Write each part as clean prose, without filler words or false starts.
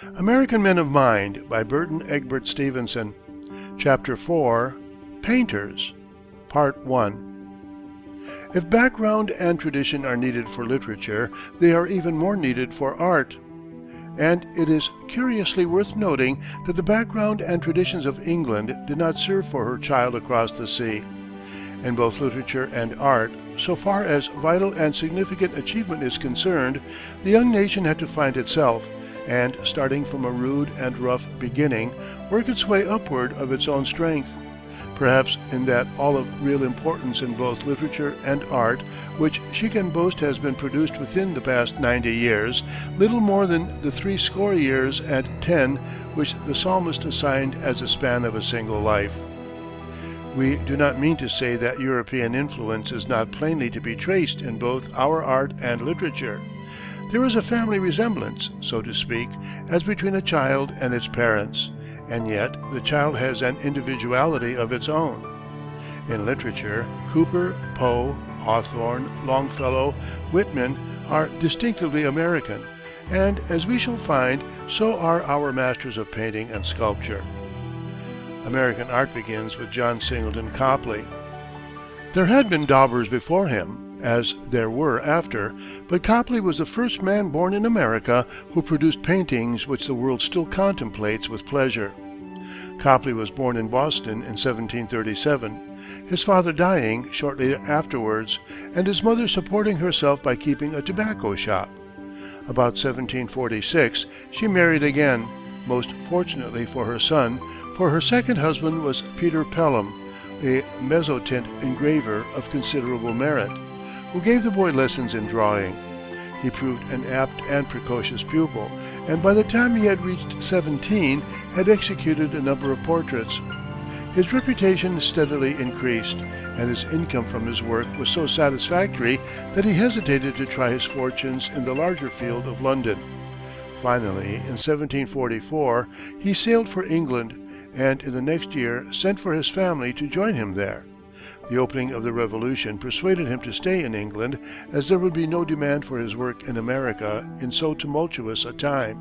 American Men of Mind by Burton Egbert Stevenson. Chapter 4, Painters, Part 1. If background and tradition are needed for literature, they are even more needed for art. And it is curiously worth noting that the background and traditions of England did not serve for her child across the sea. In both literature and art, so far as vital and significant achievement is concerned, the young nation had to find itself, and, starting from a rude and rough beginning, work its way upward of its own strength. Perhaps in that all of real importance in both literature and art, which she can boast has been produced within the past 90 years, little more than the 60 years and 10 which the psalmist assigned as the span of a single life. We do not mean to say that European influence is not plainly to be traced in both our art and literature. There is a family resemblance, so to speak, as between a child and its parents, and yet the child has an individuality of its own. In literature, Cooper, Poe, Hawthorne, Longfellow, Whitman are distinctively American, and as we shall find, so are our masters of painting and sculpture. American art begins with John Singleton Copley. There had been daubers before him, as there were after, but Copley was the first man born in America who produced paintings which the world still contemplates with pleasure. Copley was born in Boston in 1737, his father dying shortly afterwards, and his mother supporting herself by keeping a tobacco shop. About 1746, she married again, most fortunately for her son, for her second husband was Peter Pelham, a mezzotint engraver of considerable merit, who gave the boy lessons in drawing. He proved an apt and precocious pupil, and by the time he had reached 17, had executed a number of portraits. His reputation steadily increased, and his income from his work was so satisfactory that he hesitated to try his fortunes in the larger field of London. Finally, in 1744, he sailed for England, and in the next year sent for his family to join him there. The opening of the Revolution persuaded him to stay in England, as there would be no demand for his work in America in so tumultuous a time.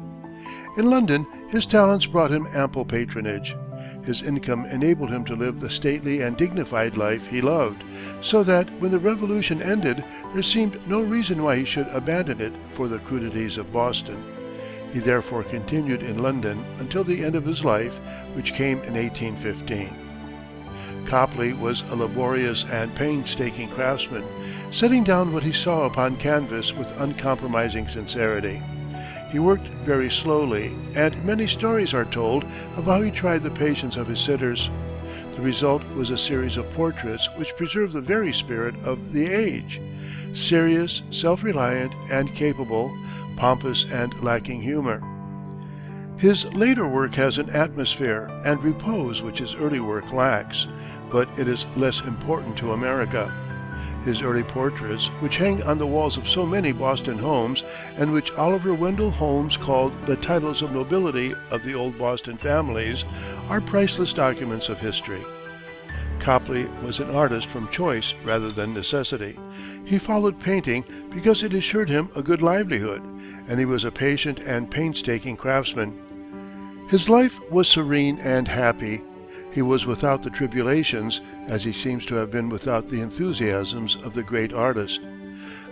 In London, his talents brought him ample patronage. His income enabled him to live the stately and dignified life he loved, so that when the Revolution ended, there seemed no reason why he should abandon it for the crudities of Boston. He therefore continued in London until the end of his life, which came in 1815. Copley was a laborious and painstaking craftsman, setting down what he saw upon canvas with uncompromising sincerity. He worked very slowly, and many stories are told of how he tried the patience of his sitters. The result was a series of portraits which preserve the very spirit of the age: serious, self-reliant, and capable, pompous and lacking humor. His later work has an atmosphere and repose which his early work lacks, but it is less important to America. His early portraits, which hang on the walls of so many Boston homes, and which Oliver Wendell Holmes called the titles of nobility of the old Boston families, are priceless documents of history. Copley was an artist from choice rather than necessity. He followed painting because it assured him a good livelihood, and he was a patient and painstaking craftsman. His life was serene and happy. He was without the tribulations, as he seems to have been without the enthusiasms of the great artist.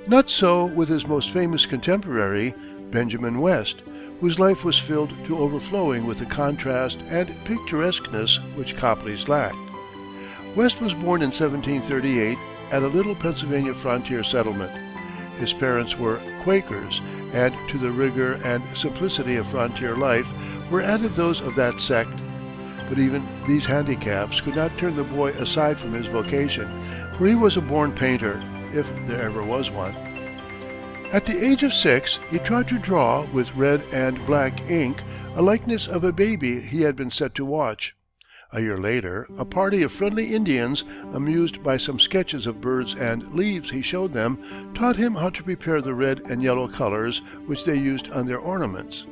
Not so with his most famous contemporary, Benjamin West, whose life was filled to overflowing with the contrast and picturesqueness which Copley's lacked. West was born in 1738 at a little Pennsylvania frontier settlement. His parents were Quakers, and to the rigor and simplicity of frontier life were added those of that sect. But even these handicaps could not turn the boy aside from his vocation, for he was a born painter, if there ever was one. At the age of 6, he tried to draw, with red and black ink, a likeness of a baby he had been set to watch. A year later, a party of friendly Indians, amused by some sketches of birds and leaves he showed them, taught him how to prepare the red and yellow colors which they used on their ornaments.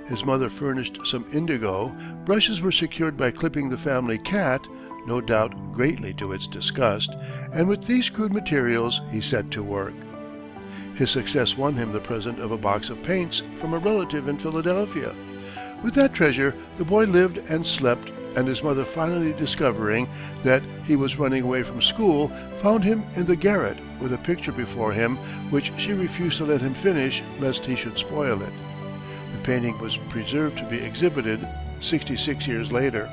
His mother furnished some indigo, brushes were secured by clipping the family cat, no doubt greatly to its disgust, and with these crude materials he set to work. His success won him the present of a box of paints from a relative in Philadelphia. With that treasure, the boy lived and slept, and his mother, finally discovering that he was running away from school, found him in the garret with a picture before him which she refused to let him finish lest he should spoil it. The painting was preserved to be exhibited 66 years later.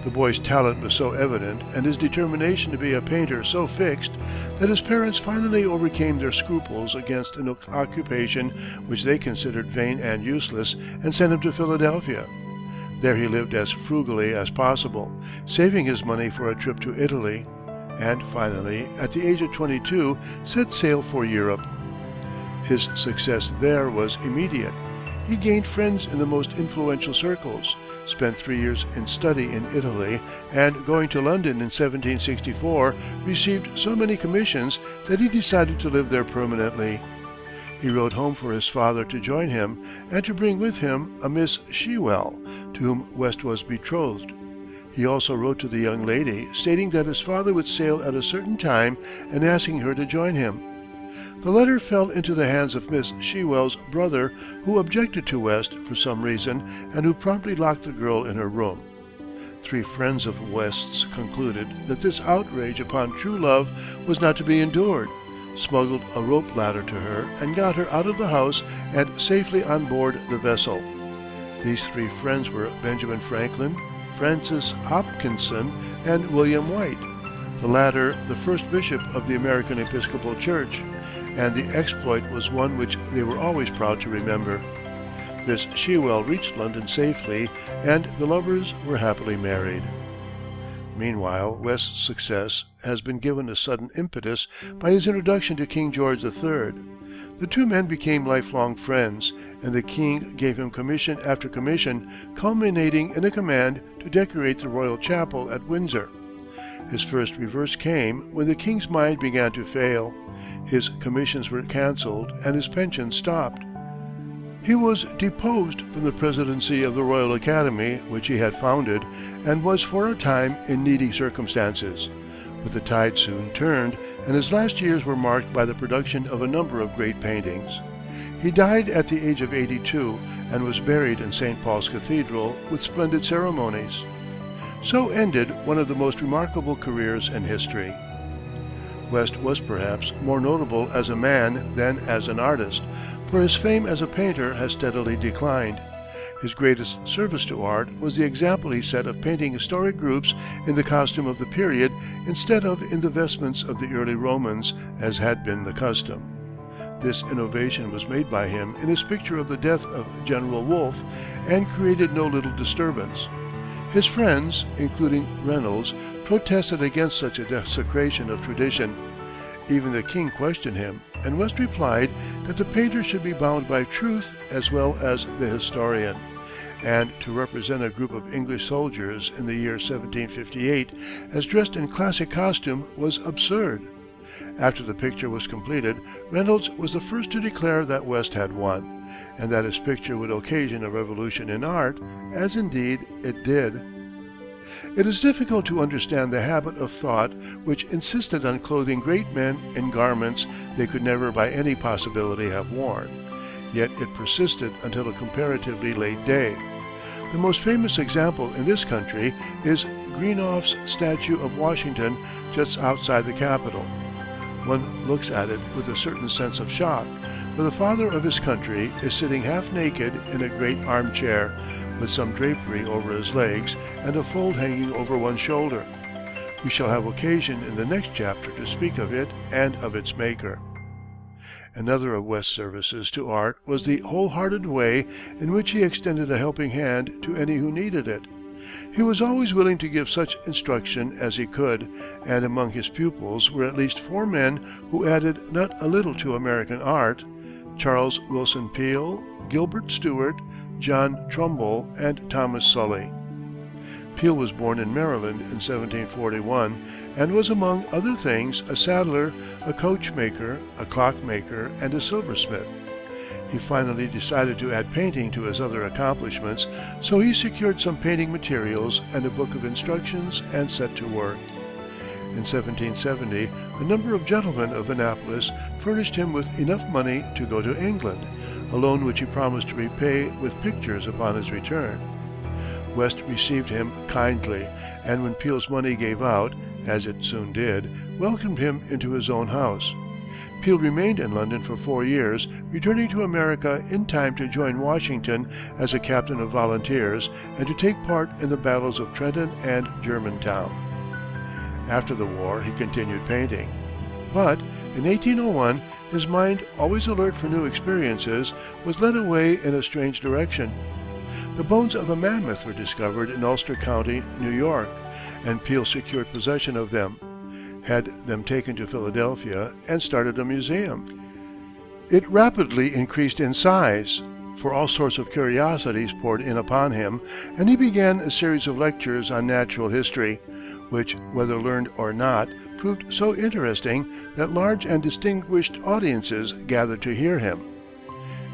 The boy's talent was so evident and his determination to be a painter so fixed that his parents finally overcame their scruples against an occupation which they considered vain and useless and sent him to Philadelphia. There he lived as frugally as possible, saving his money for a trip to Italy, and finally, at the age of 22, set sail for Europe. His success there was immediate. He gained friends in the most influential circles, spent 3 years in study in Italy, and going to London in 1764, received so many commissions that he decided to live there permanently. He wrote home for his father to join him, and to bring with him a Miss Shewell, to whom West was betrothed. He also wrote to the young lady, stating that his father would sail at a certain time and asking her to join him. The letter fell into the hands of Miss Shewell's brother, who objected to West for some reason, and who promptly locked the girl in her room. 3 friends of West's concluded that this outrage upon true love was not to be endured, smuggled a rope ladder to her, and got her out of the house and safely on board the vessel. These 3 friends were Benjamin Franklin, Francis Hopkinson, and William White, the latter the first bishop of the American Episcopal Church, and the exploit was one which they were always proud to remember. Miss Shewell reached London safely, and the lovers were happily married. Meanwhile, West's success has been given a sudden impetus by his introduction to King George III. The 2 men became lifelong friends, and the king gave him commission after commission, culminating in a command to decorate the royal chapel at Windsor. His first reverse came when the king's mind began to fail. His commissions were canceled and his pension stopped. He was deposed from the presidency of the Royal Academy, which he had founded, and was for a time in needy circumstances. But the tide soon turned, and his last years were marked by the production of a number of great paintings. He died at the age of 82 and was buried in St. Paul's Cathedral with splendid ceremonies. So ended one of the most remarkable careers in history. West was perhaps more notable as a man than as an artist, for his fame as a painter has steadily declined. His greatest service to art was the example he set of painting historic groups in the costume of the period instead of in the vestments of the early Romans, as had been the custom. This innovation was made by him in his picture of the death of General Wolfe, and created no little disturbance. His friends, including Reynolds, protested against such a desecration of tradition. Even the king questioned him, and West replied that the painter should be bound by truth as well as the historian, and to represent a group of English soldiers in the year 1758 as dressed in classic costume was absurd. After the picture was completed, Reynolds was the first to declare that West had won, and that his picture would occasion a revolution in art, as indeed it did. It is difficult to understand the habit of thought which insisted on clothing great men in garments they could never by any possibility have worn, yet it persisted until a comparatively late day. The most famous example in this country is Greenough's statue of Washington just outside the Capitol. One looks at it with a certain sense of shock, for the father of his country is sitting half naked in a great armchair, with some drapery over his legs and a fold hanging over one shoulder. We shall have occasion in the next chapter to speak of it and of its maker. Another of West's services to art was the wholehearted way in which he extended a helping hand to any who needed it. He was always willing to give such instruction as he could, and among his pupils were at least 4 men who added not a little to American art: Charles Willson Peale, Gilbert Stuart, John Trumbull, and Thomas Sully. Peale was born in Maryland in 1741, and was among other things a saddler, a coachmaker, a clockmaker, and a silversmith. He finally decided to add painting to his other accomplishments, so he secured some painting materials and a book of instructions and set to work. In 1770, a number of gentlemen of Annapolis furnished him with enough money to go to England, a loan which he promised to repay with pictures upon his return. West received him kindly, and when Peale's money gave out, as it soon did, welcomed him into his own house. Peale remained in London for 4 years, returning to America in time to join Washington as a captain of volunteers and to take part in the battles of Trenton and Germantown. After the war, he continued painting. But in 1801, his mind, always alert for new experiences, was led away in a strange direction. The bones of a mammoth were discovered in Ulster County, New York, and Peale secured possession of them, had them taken to Philadelphia, and started a museum. It rapidly increased in size, for all sorts of curiosities poured in upon him, and he began a series of lectures on natural history, which, whether learned or not, proved so interesting that large and distinguished audiences gathered to hear him.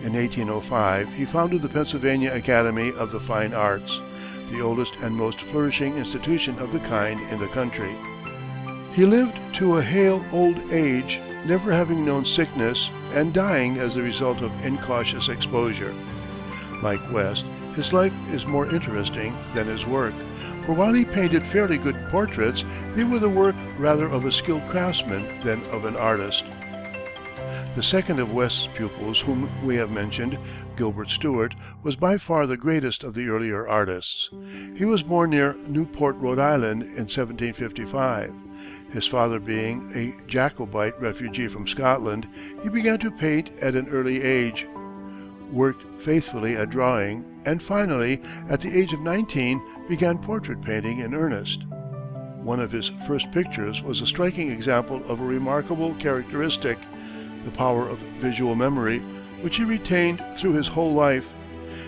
In 1805, he founded the Pennsylvania Academy of the Fine Arts, the oldest and most flourishing institution of the kind in the country. He lived to a hale old age, never having known sickness, and dying as the result of incautious exposure. Like West, his life is more interesting than his work, for while he painted fairly good portraits, they were the work rather of a skilled craftsman than of an artist. The second of West's pupils whom we have mentioned, Gilbert Stuart, was by far the greatest of the earlier artists. He was born near Newport, Rhode Island, in 1755. His father being a Jacobite refugee from Scotland, he began to paint at an early age, worked faithfully at drawing, and finally, at the age of 19, began portrait painting in earnest. One of his first pictures was a striking example of a remarkable characteristic, the power of visual memory, which he retained through his whole life.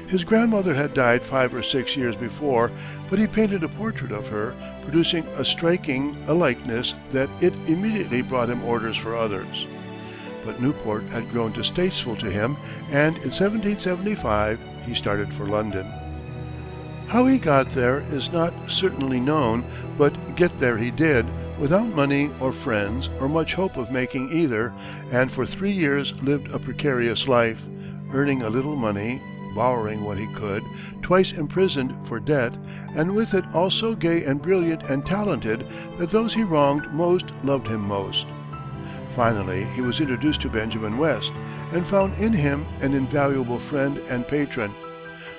His grandmother had died 5 or 6 years before, but he painted a portrait of her, producing a striking likeness that it immediately brought him orders for others. But Newport had grown distasteful to him, and in 1775 he started for London. How he got there is not certainly known, but get there he did, without money or friends or much hope of making either, and for 3 years lived a precarious life, earning a little money, borrowing what he could, twice imprisoned for debt, and with it all so gay and brilliant and talented that those he wronged most loved him most. Finally, he was introduced to Benjamin West, and found in him an invaluable friend and patron.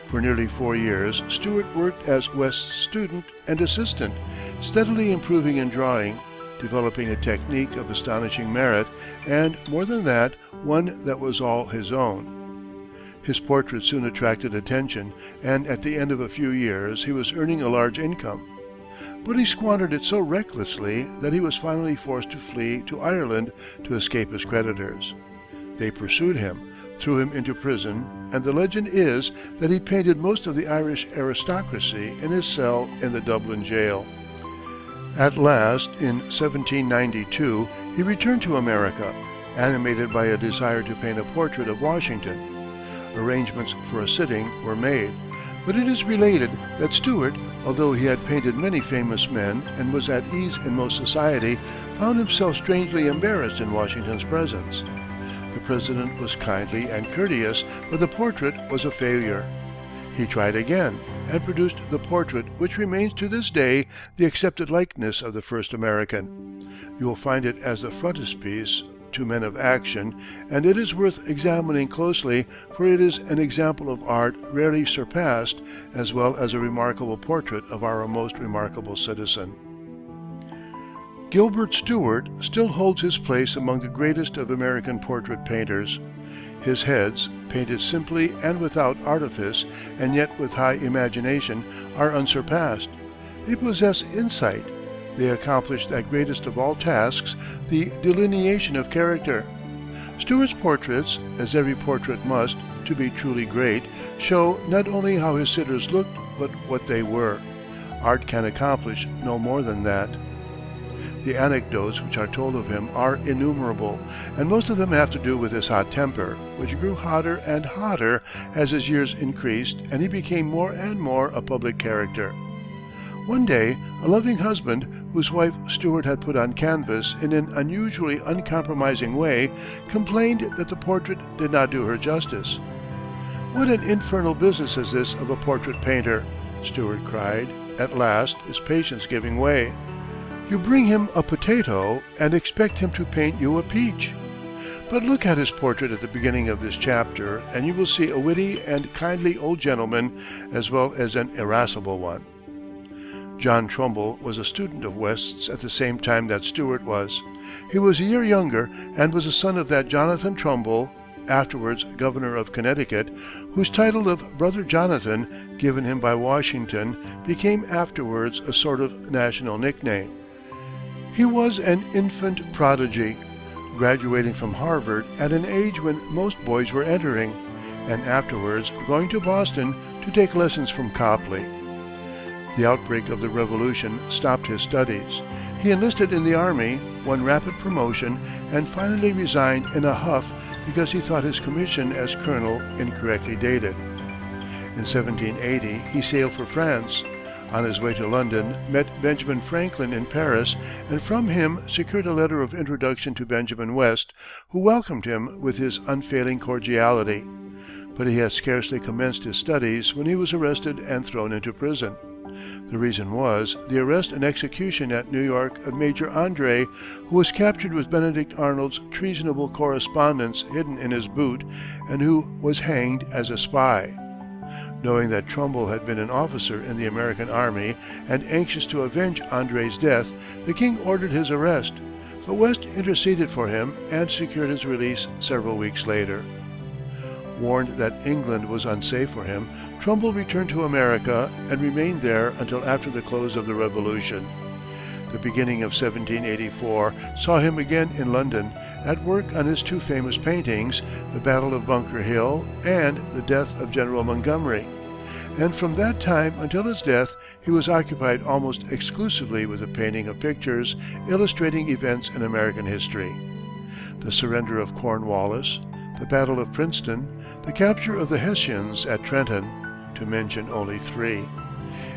For nearly 4 years, Stuart worked as West's student and assistant, steadily improving in drawing, developing a technique of astonishing merit, and, more than that, one that was all his own. His portraits soon attracted attention, and at the end of a few years he was earning a large income. But he squandered it so recklessly that he was finally forced to flee to Ireland to escape his creditors. They pursued him, threw him into prison, and the legend is that he painted most of the Irish aristocracy in his cell in the Dublin jail. At last, in 1792, he returned to America, animated by a desire to paint a portrait of Washington. Arrangements for a sitting were made, but it is related that Stuart, although he had painted many famous men and was at ease in most society, found himself strangely embarrassed in Washington's presence. The president was kindly and courteous, but the portrait was a failure. He tried again, and produced the portrait which remains to this day the accepted likeness of the first American. You will find it as the frontispiece to Men of Action, and it is worth examining closely, for it is an example of art rarely surpassed, as well as a remarkable portrait of our most remarkable citizen. Gilbert Stuart still holds his place among the greatest of American portrait painters. His heads, painted simply and without artifice, and yet with high imagination, are unsurpassed. They possess insight. They accomplish that greatest of all tasks, the delineation of character. Stuart's portraits, as every portrait must, to be truly great, show not only how his sitters looked, but what they were. Art can accomplish no more than that. The anecdotes which are told of him are innumerable, and most of them have to do with his hot temper, which grew hotter and hotter as his years increased and he became more and more a public character. One day, a loving husband, whose wife Stuart had put on canvas in an unusually uncompromising way, complained that the portrait did not do her justice. "What an infernal business is this of a portrait painter!" Stuart cried, at last, his patience giving way. "You bring him a potato and expect him to paint you a peach." But look at his portrait at the beginning of this chapter, and you will see a witty and kindly old gentleman as well as an irascible one. John Trumbull was a student of West's at the same time that Stuart was. He was a year younger, and was a son of that Jonathan Trumbull, afterwards governor of Connecticut, whose title of Brother Jonathan, given him by Washington, became afterwards a sort of national nickname. He was an infant prodigy, graduating from Harvard at an age when most boys were entering, and afterwards going to Boston to take lessons from Copley. The outbreak of the Revolution stopped his studies. He enlisted in the army, won rapid promotion, and finally resigned in a huff because he thought his commission as colonel incorrectly dated. In 1780, he sailed for France. On his way to London, met Benjamin Franklin in Paris, and from him secured a letter of introduction to Benjamin West, who welcomed him with his unfailing cordiality. But he had scarcely commenced his studies when he was arrested and thrown into prison. The reason was the arrest and execution at New York of Major André, who was captured with Benedict Arnold's treasonable correspondence hidden in his boot, and who was hanged as a spy. Knowing that Trumbull had been an officer in the American army, and anxious to avenge André's death, the king ordered his arrest, but West interceded for him and secured his release several weeks later. Warned that England was unsafe for him, Trumbull returned to America and remained there until after the close of the Revolution. The beginning of 1784 saw him again in London, at work on his two famous paintings, The Battle of Bunker Hill and The Death of General Montgomery. And from that time until his death, he was occupied almost exclusively with the painting of pictures illustrating events in American history. The surrender of Cornwallis, the Battle of Princeton, the capture of the Hessians at Trenton, to mention only three.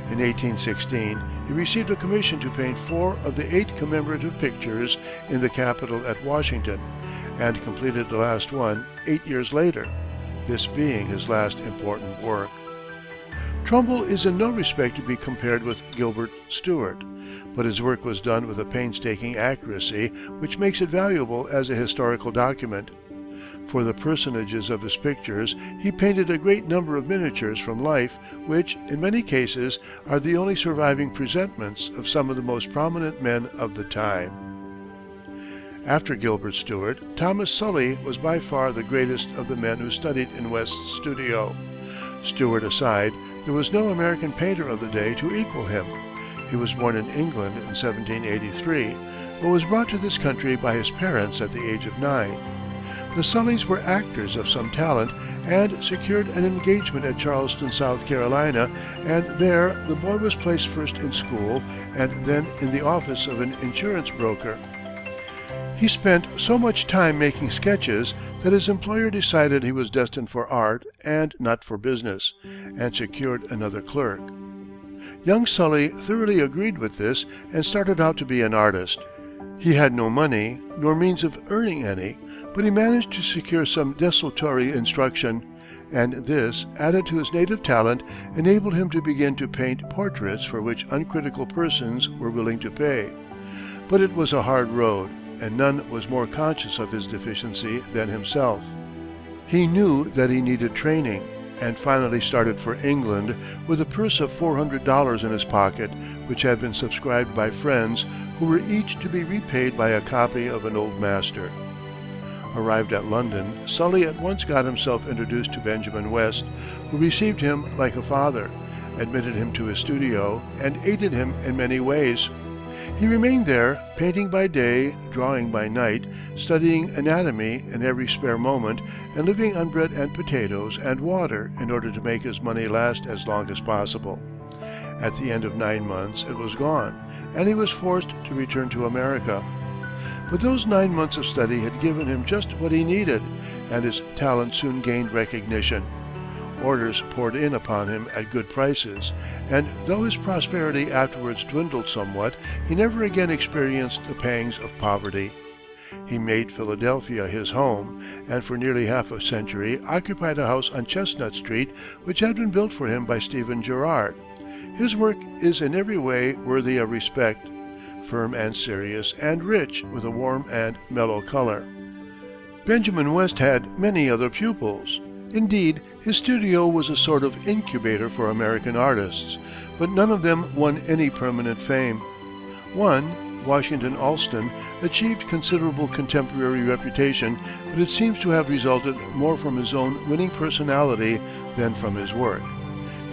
In 1816, he received a commission to paint 4 of the 8 commemorative pictures in the Capitol at Washington, and completed the last one 8 years later, this being his last important work. Trumbull is in no respect to be compared with Gilbert Stuart, but his work was done with a painstaking accuracy which makes it valuable as a historical document. For the personages of his pictures, he painted a great number of miniatures from life, which, in many cases, are the only surviving presentments of some of the most prominent men of the time. After Gilbert Stuart, Thomas Sully was by far the greatest of the men who studied in West's studio. Stuart aside, there was no American painter of the day to equal him. He was born in England in 1783, but was brought to this country by his parents at the age of 9. The Sullys were actors of some talent, and secured an engagement at Charleston, South Carolina, and there the boy was placed first in school and then in the office of an insurance broker. He spent so much time making sketches that his employer decided he was destined for art and not for business, and secured another clerk. Young Sully thoroughly agreed with this and started out to be an artist. He had no money, nor means of earning any, but he managed to secure some desultory instruction, and this, added to his native talent, enabled him to begin to paint portraits for which uncritical persons were willing to pay. But it was a hard road, and none was more conscious of his deficiency than himself. He knew that he needed training, and finally started for England with a purse of $400 in his pocket, which had been subscribed by friends who were each to be repaid by a copy of an old master. Arrived at London, Sully at once got himself introduced to Benjamin West, who received him like a father, admitted him to his studio, and aided him in many ways. He remained there, painting by day, drawing by night, studying anatomy in every spare moment, and living on bread and potatoes and water in order to make his money last as long as possible. At the end of 9 months it was gone, and he was forced to return to America. But those 9 months of study had given him just what he needed, and his talent soon gained recognition. Orders poured in upon him at good prices, and though his prosperity afterwards dwindled somewhat, he never again experienced the pangs of poverty. He made Philadelphia his home, and for nearly half a century occupied a house on Chestnut Street which had been built for him by Stephen Girard. His work is in every way worthy of respect, firm and serious, and rich with a warm and mellow color. Benjamin West had many other pupils. Indeed, his studio was a sort of incubator for American artists, but none of them won any permanent fame. One, Washington Allston, achieved considerable contemporary reputation, but it seems to have resulted more from his own winning personality than from his work.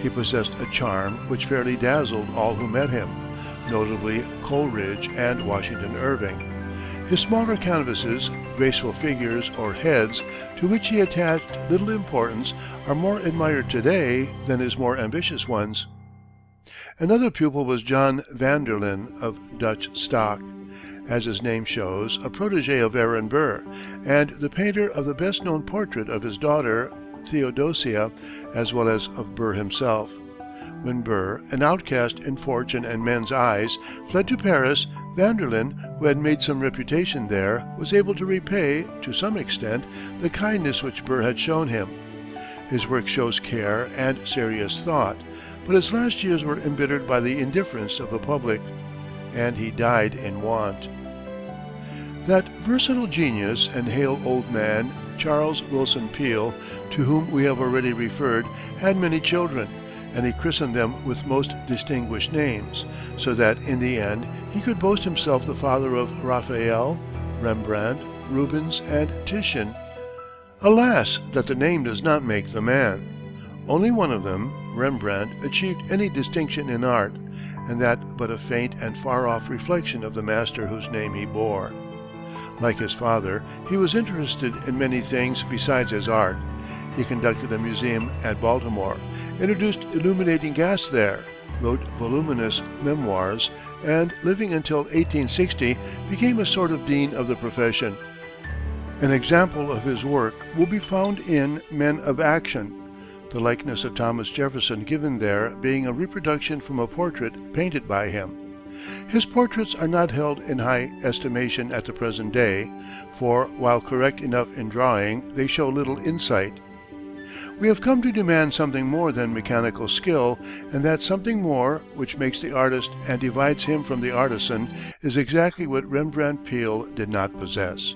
He possessed a charm which fairly dazzled all who met him, notably Coleridge and Washington Irving. His smaller canvases, graceful figures or heads, to which he attached little importance, are more admired today than his more ambitious ones. Another pupil was John Vanderlyn of Dutch stock, as his name shows, a protégé of Aaron Burr, and the painter of the best-known portrait of his daughter, Theodosia, as well as of Burr himself. When Burr, an outcast in fortune and men's eyes, fled to Paris, Vanderlyn, who had made some reputation there, was able to repay, to some extent, the kindness which Burr had shown him. His work shows care and serious thought, but his last years were embittered by the indifference of the public, and he died in want. That versatile genius and hale old man, Charles Willson Peale, to whom we have already referred, had many children, and he christened them with most distinguished names, so that in the end he could boast himself the father of Raphael, Rembrandt, Rubens, and Titian. Alas, that the name does not make the man. Only one of them, Rembrandt, achieved any distinction in art, and that but a faint and far-off reflection of the master whose name he bore. Like his father, he was interested in many things besides his art. He conducted a museum at Baltimore, introduced illuminating gas there, wrote voluminous memoirs, and, living until 1860, became a sort of dean of the profession. An example of his work will be found in Men of Action, the likeness of Thomas Jefferson given there being a reproduction from a portrait painted by him. His portraits are not held in high estimation at the present day, for, while correct enough in drawing, they show little insight. We have come to demand something more than mechanical skill, and that something more, which makes the artist and divides him from the artisan, is exactly what Rembrandt Peale did not possess.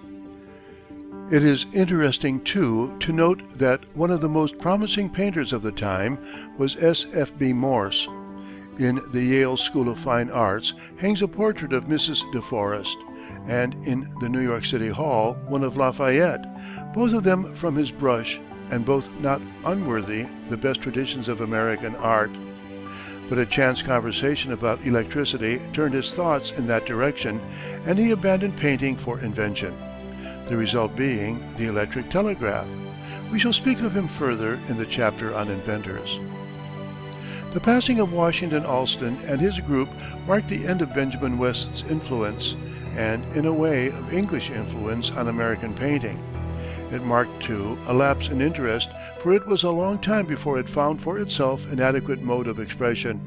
It is interesting, too, to note that one of the most promising painters of the time was S.F.B. Morse. In the Yale School of Fine Arts hangs a portrait of Mrs. de Forest, and in the New York City Hall one of Lafayette, both of them from his brush, and both not unworthy the best traditions of American art. But a chance conversation about electricity turned his thoughts in that direction, and he abandoned painting for invention, the result being the electric telegraph. We shall speak of him further in the chapter on inventors. The passing of Washington Allston and his group marked the end of Benjamin West's influence, and, in a way, of English influence on American painting. It marked, too, a lapse in interest, for it was a long time before it found for itself an adequate mode of expression.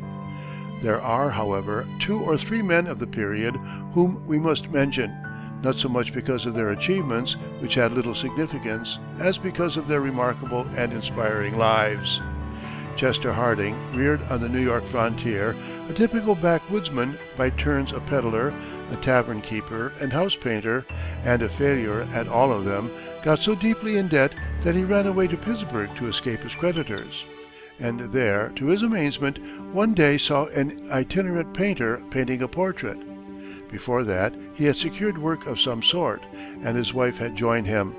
There are, however, 2 or 3 men of the period whom we must mention, not so much because of their achievements, which had little significance, as because of their remarkable and inspiring lives. Chester Harding, reared on the New York frontier, a typical backwoodsman, by turns a peddler, a tavern keeper, and house painter, and a failure at all of them, got so deeply in debt that he ran away to Pittsburgh to escape his creditors, and there, to his amazement, one day saw an itinerant painter painting a portrait. Before that, he had secured work of some sort, and his wife had joined him.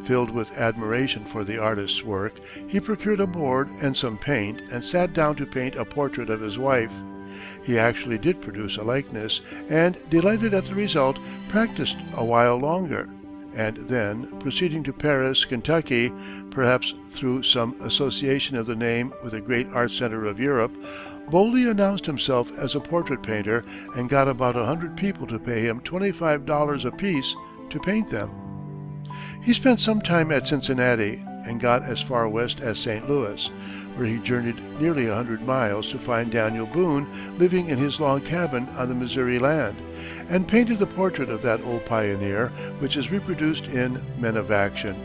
Filled with admiration for the artist's work, he procured a board and some paint and sat down to paint a portrait of his wife. He actually did produce a likeness, and, delighted at the result, practiced a while longer, and then, proceeding to Paris, Kentucky, perhaps through some association of the name with the great art center of Europe, boldly announced himself as a portrait painter and got about 100 people to pay him $25 apiece to paint them. He spent some time at Cincinnati, and got as far west as St. Louis, where he journeyed nearly 100 miles to find Daniel Boone living in his log cabin on the Missouri land, and painted the portrait of that old pioneer, which is reproduced in Men of Action.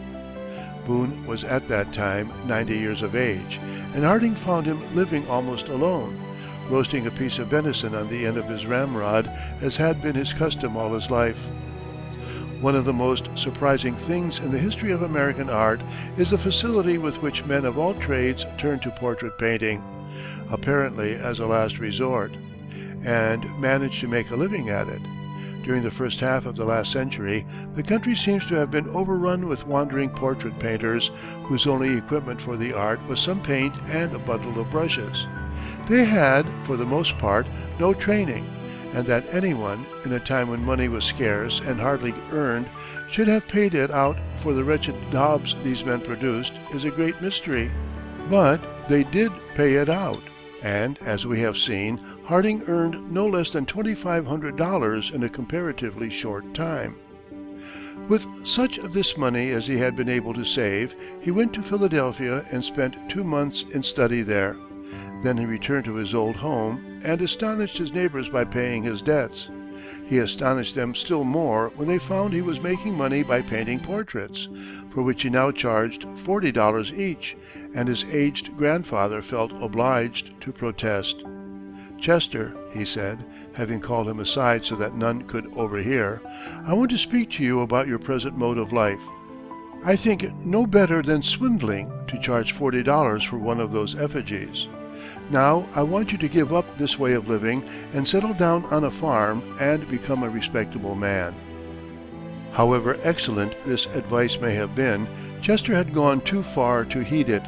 Boone was at that time 90 years of age, and Harding found him living almost alone, roasting a piece of venison on the end of his ramrod, as had been his custom all his life. One of the most surprising things in the history of American art is the facility with which men of all trades turn to portrait painting, apparently as a last resort, and manage to make a living at it. During the first half of the last century, the country seems to have been overrun with wandering portrait painters whose only equipment for the art was some paint and a bundle of brushes. They had, for the most part, no training, and that anyone, in a time when money was scarce and hardly earned, should have paid it out for the wretched daubs these men produced is a great mystery. But they did pay it out, and, as we have seen, Harding earned no less than $2,500 in a comparatively short time. With such of this money as he had been able to save, he went to Philadelphia and spent 2 months in study there. Then he returned to his old home and astonished his neighbors by paying his debts. He astonished them still more when they found he was making money by painting portraits, for which he now charged $40 each, and his aged grandfather felt obliged to protest. "Chester," he said, having called him aside so that none could overhear, "I want to speak to you about your present mode of life. I think it no better than swindling to charge $40 for one of those effigies. Now I want you to give up this way of living and settle down on a farm and become a respectable man." However excellent this advice may have been, Chester had gone too far to heed it.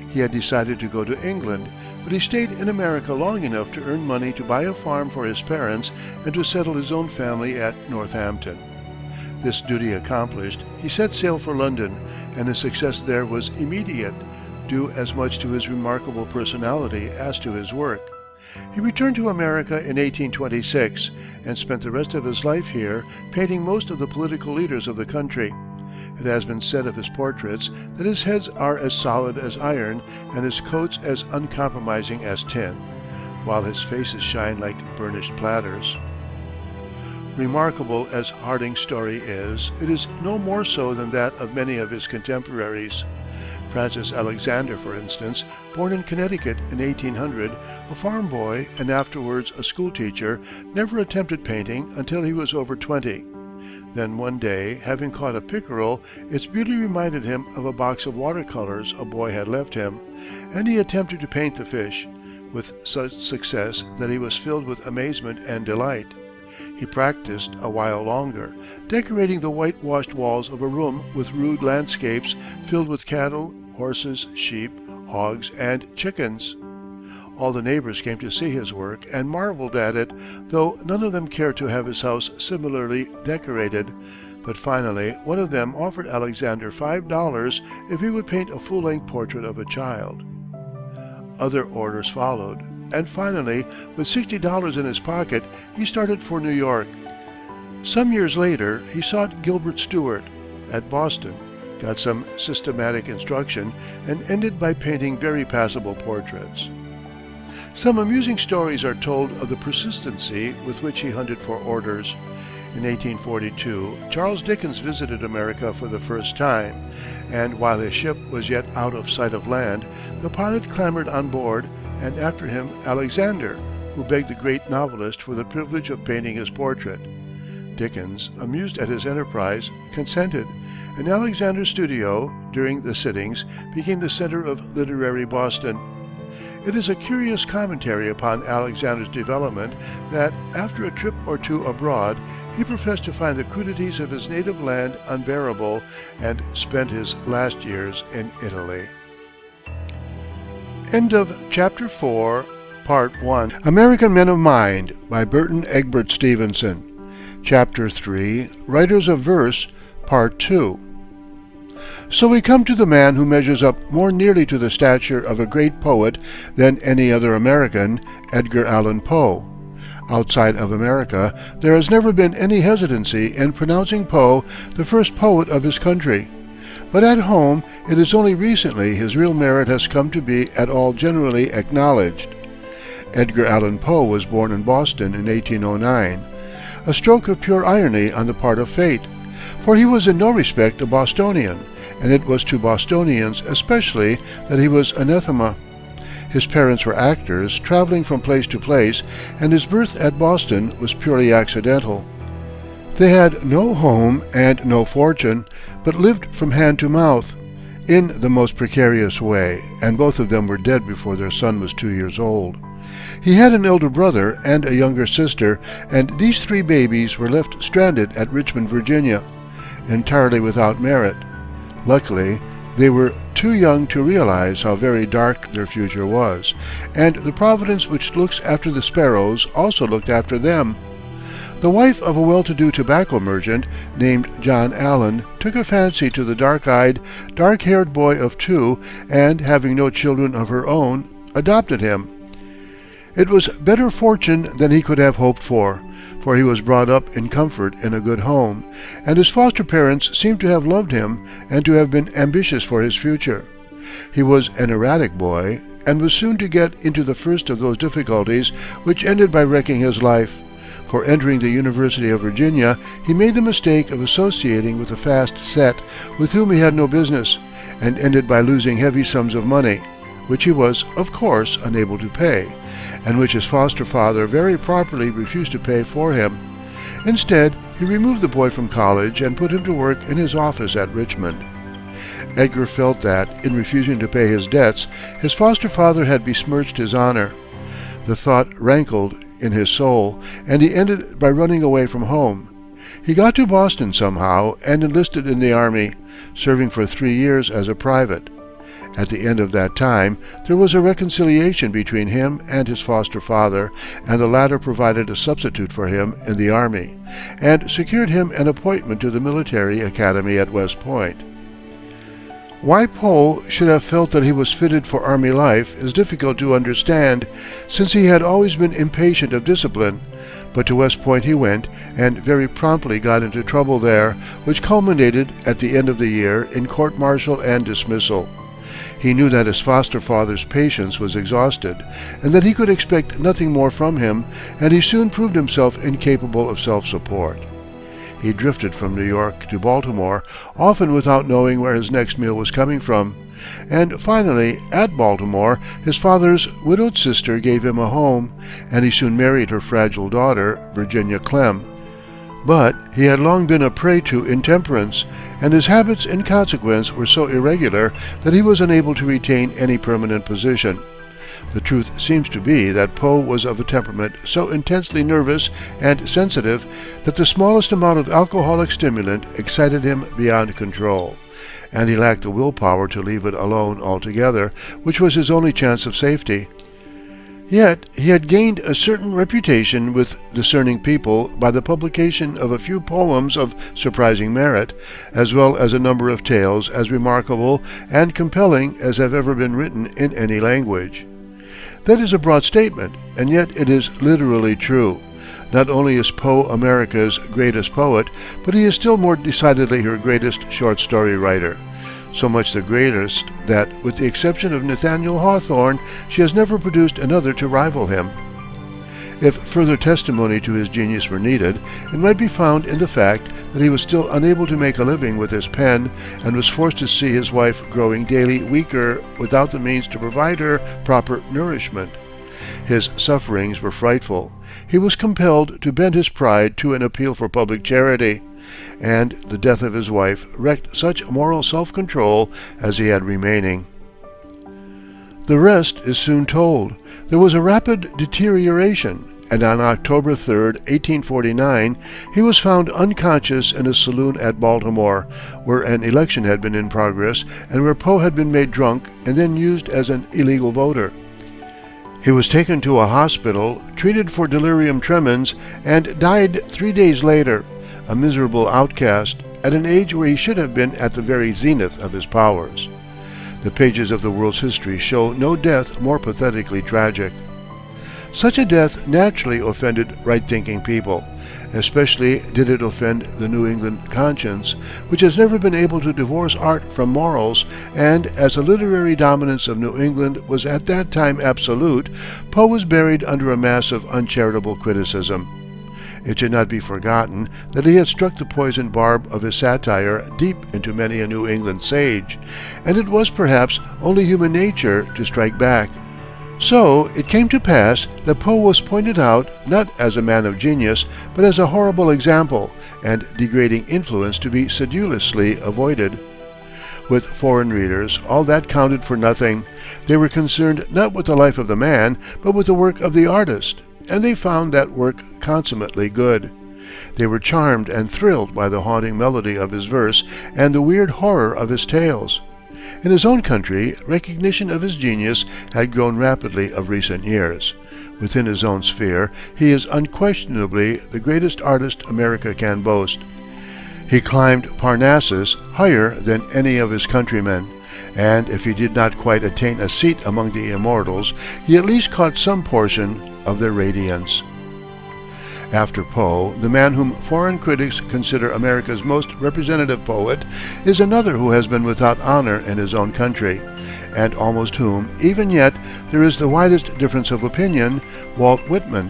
He had decided to go to England, but he stayed in America long enough to earn money to buy a farm for his parents and to settle his own family at Northampton. This duty accomplished, he set sail for London, and his success there was immediate, due as much to his remarkable personality as to his work. He returned to America in 1826 and spent the rest of his life here, painting most of the political leaders of the country. It has been said of his portraits that his heads are as solid as iron and his coats as uncompromising as tin, while his faces shine like burnished platters. Remarkable as Harding's story is, it is no more so than that of many of his contemporaries. Francis Alexander, for instance, born in Connecticut in 1800, a farm boy and afterwards a schoolteacher, never attempted painting until he was over 20. Then one day, having caught a pickerel, its beauty reminded him of a box of watercolors a boy had left him, and he attempted to paint the fish, with such success that he was filled with amazement and delight. He practiced a while longer, decorating the whitewashed walls of a room with rude landscapes filled with cattle, horses, sheep, hogs, and chickens. All the neighbors came to see his work and marveled at it, though none of them cared to have his house similarly decorated. But finally one of them offered Alexander $5 if he would paint a full-length portrait of a child. Other orders followed, and finally, with $60 in his pocket, he started for New York. Some years later he sought Gilbert Stuart at Boston, got some systematic instruction, and ended by painting very passable portraits. Some amusing stories are told of the persistency with which he hunted for orders. In 1842, Charles Dickens visited America for the first time, and while his ship was yet out of sight of land, the pilot clambered on board, and after him Alexander, who begged the great novelist for the privilege of painting his portrait. Dickens, amused at his enterprise, consented, and Alexander's studio, during the sittings, became the center of literary Boston. It is a curious commentary upon Alexander's development that, after a trip or two abroad, he professed to find the crudities of his native land unbearable, and spent his last years in Italy. End of Chapter 4, Part 1. American Men of Mind by Burton Egbert Stevenson. Chapter 3, Writers of Verse, Part 2. So we come to the man who measures up more nearly to the stature of a great poet than any other American, Edgar Allan Poe. Outside of America, there has never been any hesitancy in pronouncing Poe the first poet of his country. But at home, it is only recently his real merit has come to be at all generally acknowledged. Edgar Allan Poe was born in Boston in 1809, a stroke of pure irony on the part of fate, for he was in no respect a Bostonian, and it was to Bostonians especially that he was anathema. His parents were actors, traveling from place to place, and his birth at Boston was purely accidental. They had no home and no fortune, but lived from hand to mouth, in the most precarious way, and both of them were dead before their son was 2 years old. He had an elder brother and a younger sister, and these three babies were left stranded at Richmond, Virginia, entirely without merit. Luckily, they were too young to realize how very dark their future was, and the Providence which looks after the sparrows also looked after them. The wife of a well-to-do tobacco merchant named John Allen took a fancy to the dark-eyed, dark-haired boy of 2, and, having no children of her own, adopted him. It was better fortune than he could have hoped for he was brought up in comfort in a good home, and his foster parents seem to have loved him and to have been ambitious for his future. He was an erratic boy, and was soon to get into the first of those difficulties which ended by wrecking his life. For entering the University of Virginia, he made the mistake of associating with a fast set with whom he had no business, and ended by losing heavy sums of money, which he was, of course, unable to pay, and which his foster father very properly refused to pay for him. Instead, he removed the boy from college and put him to work in his office at Richmond. Edgar felt that, in refusing to pay his debts, his foster father had besmirched his honor. The thought rankled in his soul, and he ended by running away from home. He got to Boston somehow and enlisted in the army, serving for 3 years as a private. At the end of that time, there was a reconciliation between him and his foster father, and the latter provided a substitute for him in the army, and secured him an appointment to the military academy at West Point. Why Poe should have felt that he was fitted for army life is difficult to understand, since he had always been impatient of discipline, but to West Point he went, and very promptly got into trouble there, which culminated at the end of the year in court-martial and dismissal. He knew that his foster father's patience was exhausted, and that he could expect nothing more from him, and he soon proved himself incapable of self-support. He drifted from New York to Baltimore, often without knowing where his next meal was coming from, and finally, at Baltimore, his father's widowed sister gave him a home, and he soon married her fragile daughter, Virginia Clem. But he had long been a prey to intemperance, and his habits in consequence were so irregular that he was unable to retain any permanent position. The truth seems to be that Poe was of a temperament so intensely nervous and sensitive that the smallest amount of alcoholic stimulant excited him beyond control, and he lacked the willpower to leave it alone altogether, which was his only chance of safety. Yet he had gained a certain reputation with discerning people by the publication of a few poems of surprising merit, as well as a number of tales as remarkable and compelling as have ever been written in any language. That is a broad statement, and yet it is literally true. Not only is Poe America's greatest poet, but he is still more decidedly her greatest short story writer. So much the greatest that, with the exception of Nathaniel Hawthorne, she has never produced another to rival him. If further testimony to his genius were needed, it might be found in the fact that he was still unable to make a living with his pen, and was forced to see his wife growing daily weaker without the means to provide her proper nourishment. His sufferings were frightful. He was compelled to bend his pride to an appeal for public charity, and the death of his wife wrecked such moral self-control as he had remaining. The rest is soon told. There was a rapid deterioration, and on October 3, 1849, he was found unconscious in a saloon at Baltimore, where an election had been in progress, and where Poe had been made drunk and then used as an illegal voter. He was taken to a hospital, treated for delirium tremens, and died 3 days later, a miserable outcast, at an age where he should have been at the very zenith of his powers. The pages of the world's history show no death more pathetically tragic. Such a death naturally offended right-thinking people. Especially did it offend the New England conscience, which has never been able to divorce art from morals, and as the literary dominance of New England was at that time absolute, Poe was buried under a mass of uncharitable criticism. It should not be forgotten that he had struck the poisoned barb of his satire deep into many a New England sage, and it was perhaps only human nature to strike back. So it came to pass that Poe was pointed out not as a man of genius, but as a horrible example and degrading influence to be sedulously avoided. With foreign readers, all that counted for nothing. They were concerned not with the life of the man, but with the work of the artist, and they found that work consummately good. They were charmed and thrilled by the haunting melody of his verse and the weird horror of his tales. In his own country, recognition of his genius had grown rapidly of recent years. Within his own sphere, he is unquestionably the greatest artist America can boast. He climbed Parnassus higher than any of his countrymen, and if he did not quite attain a seat among the immortals, he at least caught some portion of their radiance. After Poe, the man whom foreign critics consider America's most representative poet is another who has been without honor in his own country, and almost whom, even yet, there is the widest difference of opinion, Walt Whitman.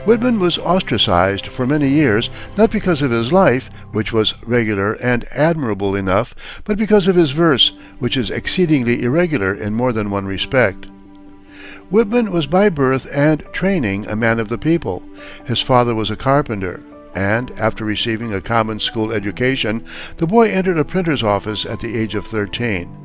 Whitman was ostracized for many years, not because of his life, which was regular and admirable enough, but because of his verse, which is exceedingly irregular in more than one respect. Whitman was by birth and training a man of the people. His father was a carpenter, and after receiving a common school education, the boy entered a printer's office at the age of 13.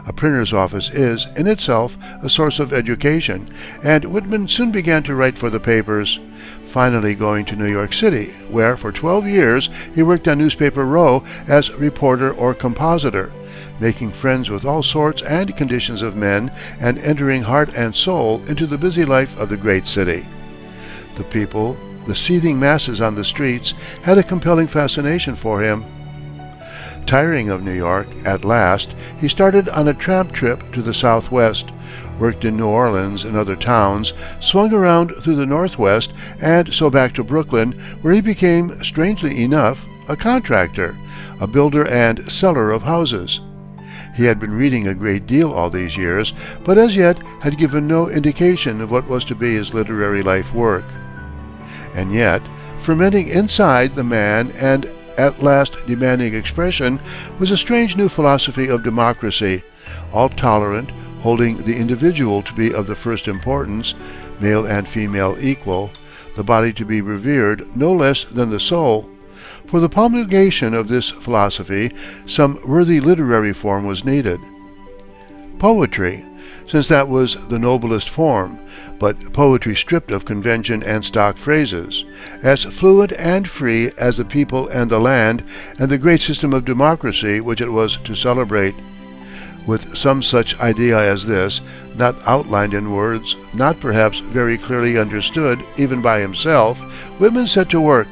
A printer's office is, in itself, a source of education, and Whitman soon began to write for the papers, finally going to New York City, where for 12 years he worked on Newspaper Row as reporter or compositor, making friends with all sorts and conditions of men and entering heart and soul into the busy life of the great city. The people, the seething masses on the streets, had a compelling fascination for him. Tiring of New York, at last, he started on a tramp trip to the Southwest, worked in New Orleans and other towns, swung around through the Northwest, and so back to Brooklyn, where he became, strangely enough, a contractor, a builder and seller of houses. He had been reading a great deal all these years, but as yet had given no indication of what was to be his literary life work. And yet, fermenting inside the man and at last demanding expression was a strange new philosophy of democracy, all tolerant, holding the individual to be of the first importance, male and female equal, the body to be revered no less than the soul. For the promulgation of this philosophy, some worthy literary form was needed. Poetry, since that was the noblest form, but poetry stripped of convention and stock phrases, as fluent and free as the people and the land and the great system of democracy which it was to celebrate. With some such idea as this, not outlined in words, not perhaps very clearly understood even by himself, Whitman set to work,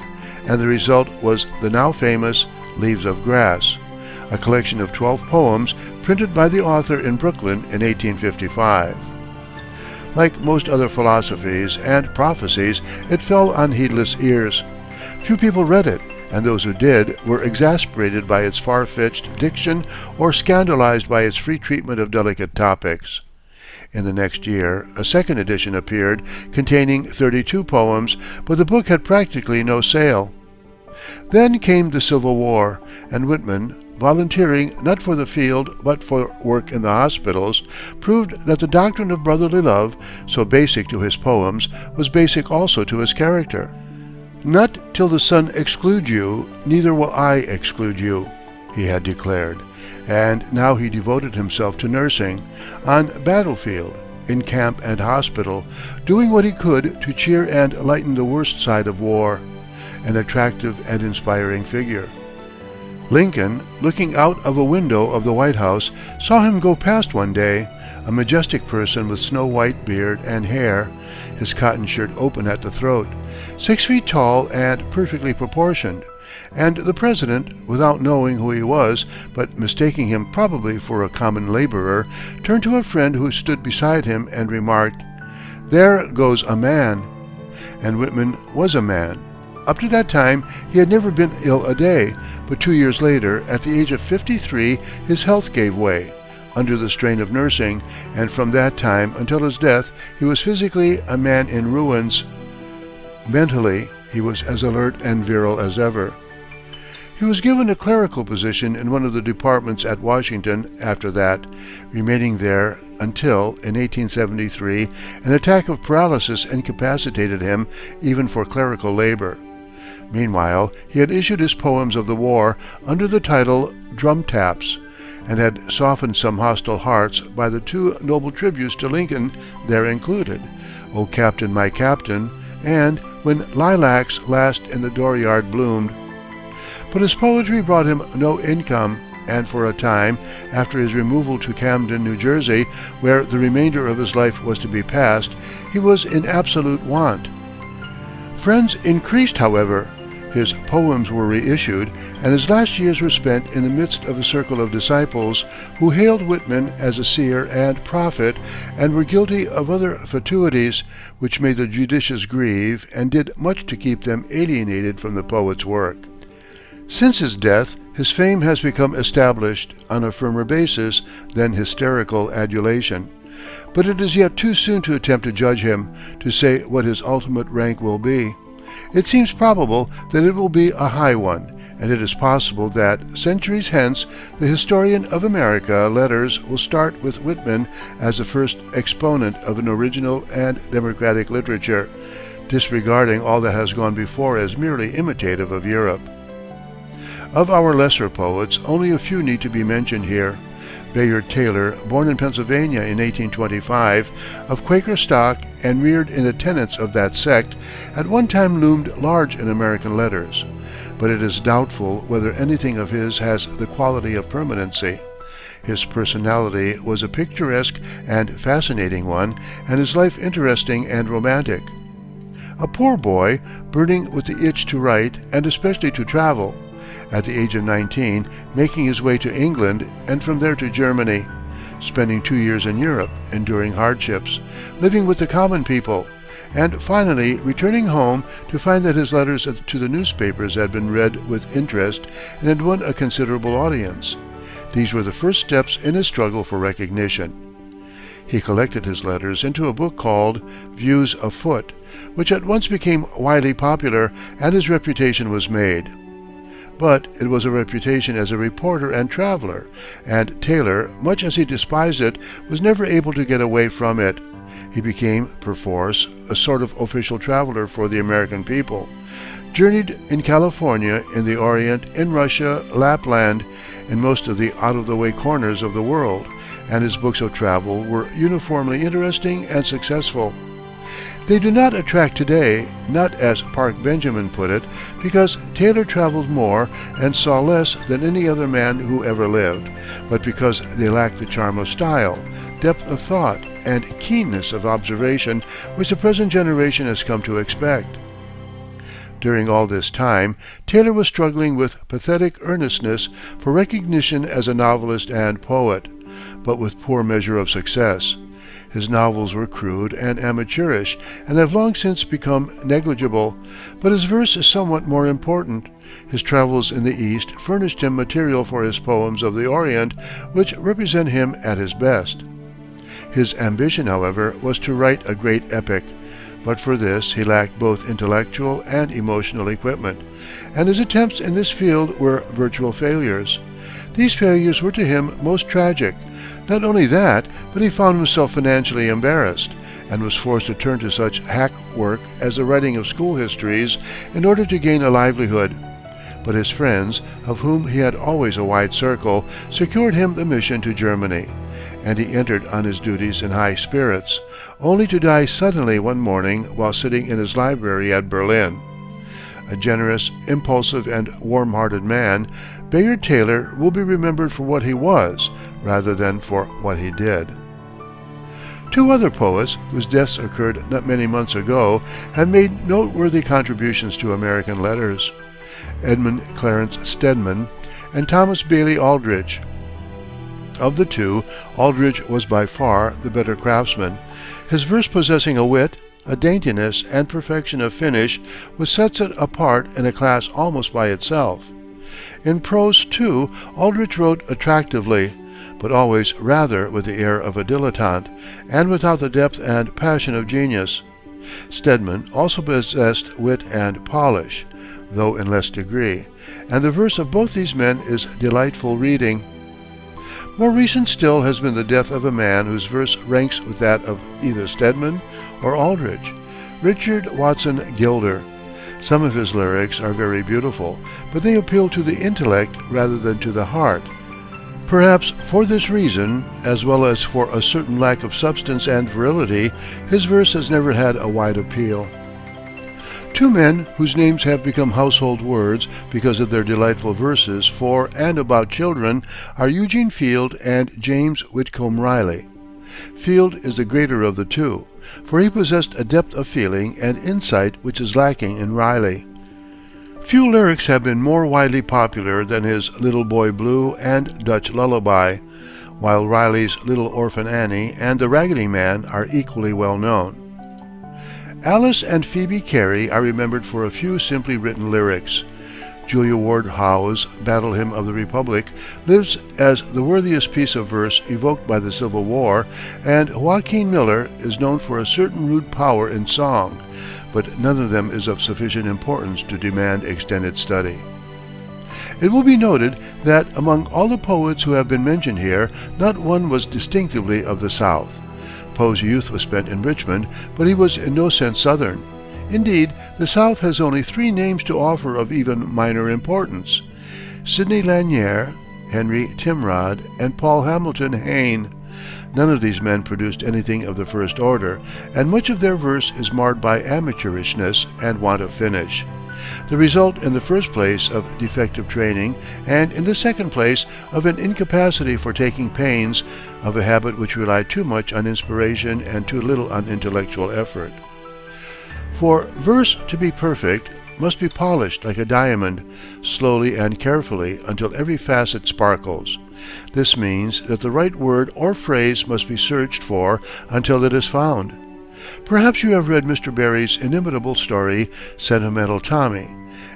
and the result was the now famous Leaves of Grass, a collection of 12 poems printed by the author in Brooklyn in 1855. Like most other philosophies and prophecies, it fell on heedless ears. Few people read it, and those who did were exasperated by its far-fetched diction or scandalized by its free treatment of delicate topics. In the next year, a second edition appeared, containing 32 poems, but the book had practically no sale. Then came the Civil War, and Whitman, volunteering not for the field but for work in the hospitals, proved that the doctrine of brotherly love, so basic to his poems, was basic also to his character. "Not till the sun excludes you, neither will I exclude you," he had declared, and now he devoted himself to nursing, on battlefield, in camp and hospital, doing what he could to cheer and lighten the worst side of war, an attractive and inspiring figure. Lincoln, looking out of a window of the White House, saw him go past one day, a majestic person with snow-white beard and hair, his cotton shirt open at the throat, 6 feet tall and perfectly proportioned, and the president, without knowing who he was, but mistaking him probably for a common laborer, turned to a friend who stood beside him and remarked, "There goes a man." And Whitman was a man. Up to that time he had never been ill a day, but 2 years later, at the age of 53, his health gave way, under the strain of nursing, and from that time until his death he was physically a man in ruins. Mentally, he was as alert and virile as ever. He was given a clerical position in one of the departments at Washington after that, remaining there until, in 1873, an attack of paralysis incapacitated him even for clerical labor. Meanwhile, he had issued his poems of the war under the title Drum Taps, and had softened some hostile hearts by the two noble tributes to Lincoln there included, "O Captain, My Captain," and "When Lilacs Last in the Dooryard Bloomed." But his poetry brought him no income, and for a time, after his removal to Camden, New Jersey, where the remainder of his life was to be passed, he was in absolute want. Friends increased, however. His poems were reissued, and his last years were spent in the midst of a circle of disciples who hailed Whitman as a seer and prophet, and were guilty of other fatuities which made the judicious grieve, and did much to keep them alienated from the poet's work. Since his death, his fame has become established on a firmer basis than hysterical adulation. But it is yet too soon to attempt to judge him, to say what his ultimate rank will be. It seems probable that it will be a high one, and it is possible that, centuries hence, the historian of America letters will start with Whitman as the first exponent of an original and democratic literature, disregarding all that has gone before as merely imitative of Europe. Of our lesser poets, only a few need to be mentioned here. Bayard Taylor, born in Pennsylvania in 1825, of Quaker stock and reared in the tenets of that sect, at one time loomed large in American letters, but it is doubtful whether anything of his has the quality of permanency. His personality was a picturesque and fascinating one, and his life interesting and romantic. A poor boy, burning with the itch to write, and especially to travel, at the age of 19, making his way to England and from there to Germany, spending 2 years in Europe, enduring hardships, living with the common people, and finally returning home to find that his letters to the newspapers had been read with interest and had won a considerable audience. These were the first steps in his struggle for recognition. He collected his letters into a book called Views Afoot, which at once became widely popular, and his reputation was made. But it was a reputation as a reporter and traveler, and Taylor, much as he despised it, was never able to get away from it. He became, perforce, a sort of official traveler for the American people, journeyed in California, in the Orient, in Russia, Lapland, in most of the out-of-the-way corners of the world, and his books of travel were uniformly interesting and successful. They do not attract today, not as Park Benjamin put it, because Taylor traveled more and saw less than any other man who ever lived, but because they lack the charm of style, depth of thought, and keenness of observation which the present generation has come to expect. During all this time, Taylor was struggling with pathetic earnestness for recognition as a novelist and poet, but with poor measure of success. His novels were crude and amateurish, and have long since become negligible, but his verse is somewhat more important. His travels in the East furnished him material for his poems of the Orient, which represent him at his best. His ambition, however, was to write a great epic, but for this he lacked both intellectual and emotional equipment, and his attempts in this field were virtual failures. These failures were to him most tragic. Not only that, but he found himself financially embarrassed, and was forced to turn to such hack work as the writing of school histories in order to gain a livelihood. But his friends, of whom he had always a wide circle, secured him the mission to Germany, and he entered on his duties in high spirits, only to die suddenly one morning while sitting in his library at Berlin. A generous, impulsive, and warm-hearted man, Bayard Taylor will be remembered for what he was, rather than for what he did. Two other poets, whose deaths occurred not many months ago, have made noteworthy contributions to American letters: Edmund Clarence Stedman and Thomas Bailey Aldrich. Of the two, Aldrich was by far the better craftsman, his verse possessing a wit, a daintiness and perfection of finish which sets it apart in a class almost by itself. In prose, too, Aldrich wrote attractively, but always rather with the air of a dilettante, and without the depth and passion of genius. Stedman also possessed wit and polish, though in less degree, and the verse of both these men is delightful reading. More recent still has been the death of a man whose verse ranks with that of either Stedman or Aldrich, Richard Watson Gilder. Some of his lyrics are very beautiful, but they appeal to the intellect rather than to the heart. Perhaps for this reason, as well as for a certain lack of substance and virility, his verse has never had a wide appeal. Two men whose names have become household words because of their delightful verses for and about children are Eugene Field and James Whitcomb Riley. Field is the greater of the two, for he possessed a depth of feeling and insight which is lacking in Riley. Few lyrics have been more widely popular than his Little Boy Blue and Dutch Lullaby, while Riley's Little Orphan Annie and The Raggedy Man are equally well known. Alice and Phoebe Cary are remembered for a few simply written lyrics. Julia Ward Howe's Battle Hymn of the Republic lives as the worthiest piece of verse evoked by the Civil War, and Joaquin Miller is known for a certain rude power in song, but none of them is of sufficient importance to demand extended study. It will be noted that among all the poets who have been mentioned here, not one was distinctively of the South. Poe's youth was spent in Richmond, but he was in no sense Southern. Indeed, the South has only three names to offer of even minor importance: Sidney Lanier, Henry Timrod, and Paul Hamilton Hayne. None of these men produced anything of the first order, and much of their verse is marred by amateurishness and want of finish. The result in the first place of defective training, and in the second place of an incapacity for taking pains, of a habit which relied too much on inspiration and too little on intellectual effort. For verse to be perfect must be polished like a diamond, slowly and carefully until every facet sparkles. This means that the right word or phrase must be searched for until it is found. Perhaps you have read Mr. Barrie's inimitable story, Sentimental Tommy,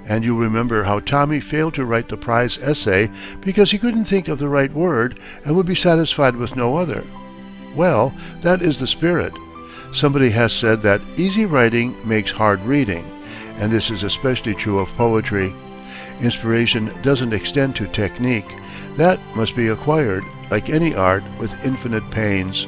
and you remember how Tommy failed to write the prize essay because he couldn't think of the right word and would be satisfied with no other. Well, that is the spirit. Somebody has said that easy writing makes hard reading, and this is especially true of poetry. Inspiration doesn't extend to technique. That must be acquired, like any art, with infinite pains.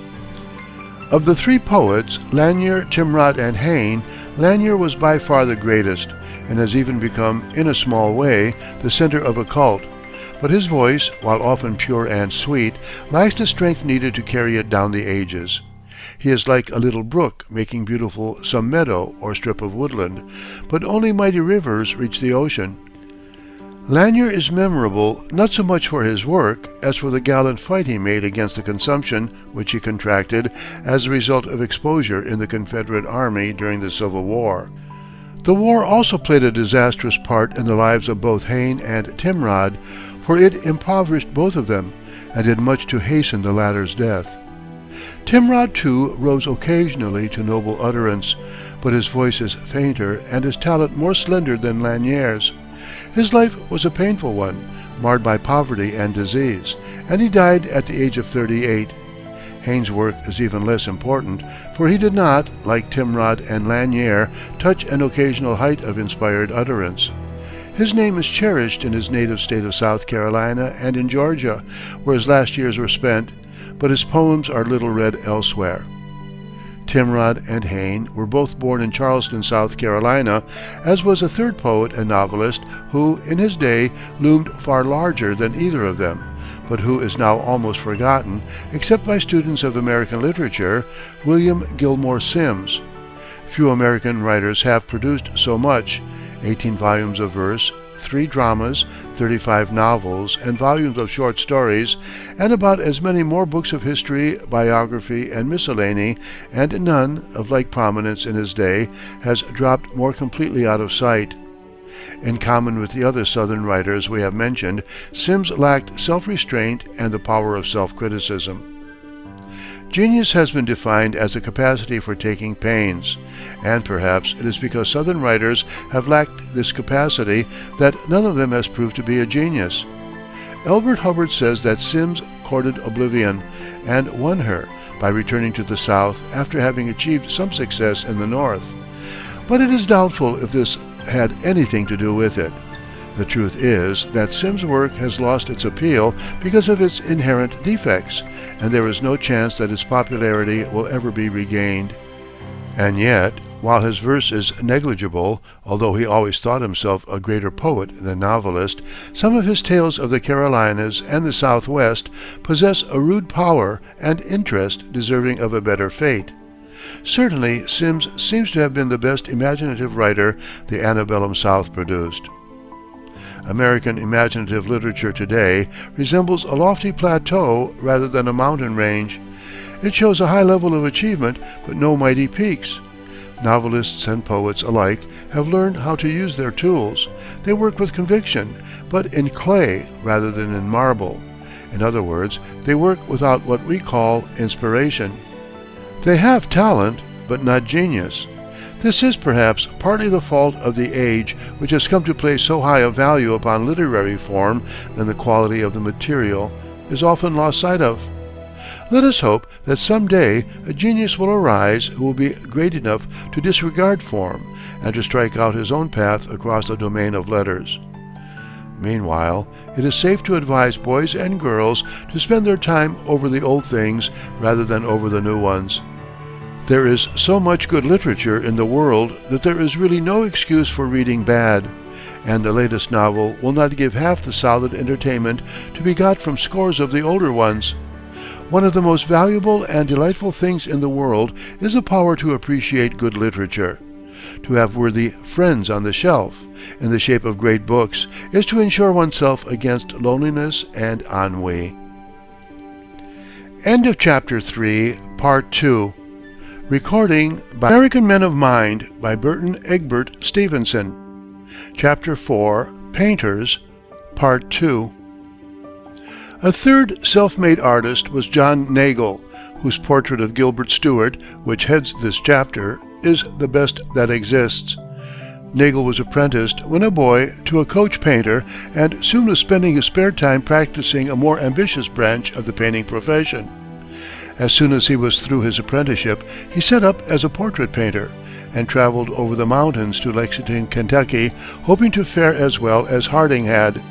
Of the three poets, Lanier, Timrod, and Hayne, Lanier was by far the greatest, and has even become, in a small way, the center of a cult. But his voice, while often pure and sweet, lacks the strength needed to carry it down the ages. He is like a little brook making beautiful some meadow or strip of woodland, but only mighty rivers reach the ocean. Lanier is memorable not so much for his work as for the gallant fight he made against the consumption which he contracted as a result of exposure in the Confederate Army during the Civil War. The war also played a disastrous part in the lives of both Hayne and Timrod, for it impoverished both of them and did much to hasten the latter's death. Timrod, too, rose occasionally to noble utterance, but his voice is fainter and his talent more slender than Lanier's. His life was a painful one, marred by poverty and disease, and he died at the age of 38. Hayne's work is even less important, for he did not, like Timrod and Lanier, touch an occasional height of inspired utterance. His name is cherished in his native state of South Carolina and in Georgia, where his last years were spent, but his poems are little read elsewhere. Timrod and Hayne were both born in Charleston, South Carolina, as was a third poet and novelist who, in his day, loomed far larger than either of them, but who is now almost forgotten, except by students of American literature, William Gilmore Simms. Few American writers have produced so much: 18 volumes of verse, 3 dramas, 35 novels, and volumes of short stories, and about as many more books of history, biography, and miscellany, and none, of like prominence in his day, has dropped more completely out of sight. In common with the other Southern writers we have mentioned, Sims lacked self-restraint and the power of self-criticism. Genius has been defined as the capacity for taking pains, and perhaps it is because Southern writers have lacked this capacity that none of them has proved to be a genius. Elbert Hubbard says that Sims courted oblivion and won her by returning to the South after having achieved some success in the North. But it is doubtful if this had anything to do with it. The truth is that Sims' work has lost its appeal because of its inherent defects, and there is no chance that its popularity will ever be regained. And yet, while his verse is negligible, although he always thought himself a greater poet than novelist, some of his tales of the Carolinas and the Southwest possess a rude power and interest deserving of a better fate. Certainly, Sims seems to have been the best imaginative writer the antebellum South produced. American imaginative literature today resembles a lofty plateau rather than a mountain range. It shows a high level of achievement, but no mighty peaks. Novelists and poets alike have learned how to use their tools. They work with conviction, but in clay rather than in marble. In other words, they work without what we call inspiration. They have talent, but not genius. This is perhaps partly the fault of the age, which has come to place so high a value upon literary form that the quality of the material is often lost sight of. Let us hope that some day a genius will arise who will be great enough to disregard form and to strike out his own path across the domain of letters. Meanwhile, it is safe to advise boys and girls to spend their time over the old things rather than over the new ones. There is so much good literature in the world that there is really no excuse for reading bad, and the latest novel will not give half the solid entertainment to be got from scores of the older ones. One of the most valuable and delightful things in the world is the power to appreciate good literature. To have worthy friends on the shelf, in the shape of great books, is to insure oneself against loneliness and ennui. End of Chapter 3, Part 2. Recording by American Men of Mind by Burton Egbert Stevenson. Chapter 4, Painters, Part 2. A third self-made artist was John Nagle, whose portrait of Gilbert Stuart, which heads this chapter, is the best that exists. Nagle was apprenticed when a boy to a coach painter and soon was spending his spare time practicing a more ambitious branch of the painting profession. As soon as he was through his apprenticeship, he set up as a portrait painter and traveled over the mountains to Lexington, Kentucky, hoping to fare as well as Harding had.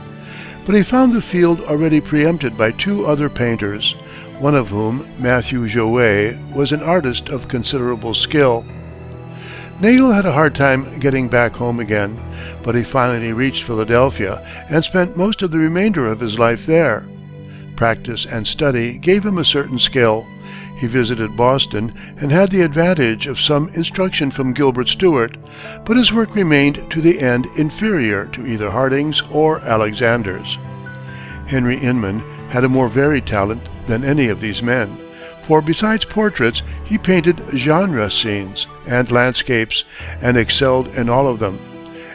But he found the field already preempted by two other painters, one of whom, Matthew Jouet, was an artist of considerable skill. Nagle had a hard time getting back home again, but he finally reached Philadelphia and spent most of the remainder of his life there. Practice and study gave him a certain skill. He visited Boston and had the advantage of some instruction from Gilbert Stuart, but his work remained to the end inferior to either Harding's or Alexander's. Henry Inman had a more varied talent than any of these men, for besides portraits he painted genre scenes and landscapes and excelled in all of them.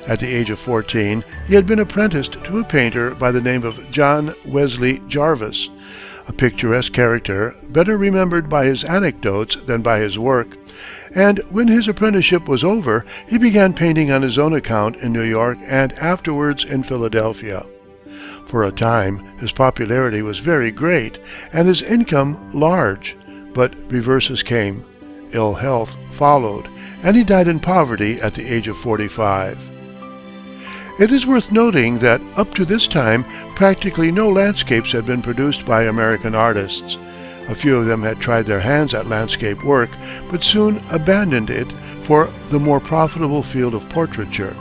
At the age of 14, he had been apprenticed to a painter by the name of John Wesley Jarvis, a picturesque character, better remembered by his anecdotes than by his work, and when his apprenticeship was over, he began painting on his own account in New York and afterwards in Philadelphia. For a time, his popularity was very great and his income large, but reverses came. Ill health followed, and he died in poverty at the age of 45. It is worth noting that up to this time, practically no landscapes had been produced by American artists. A few of them had tried their hands at landscape work, but soon abandoned it for the more profitable field of portraiture.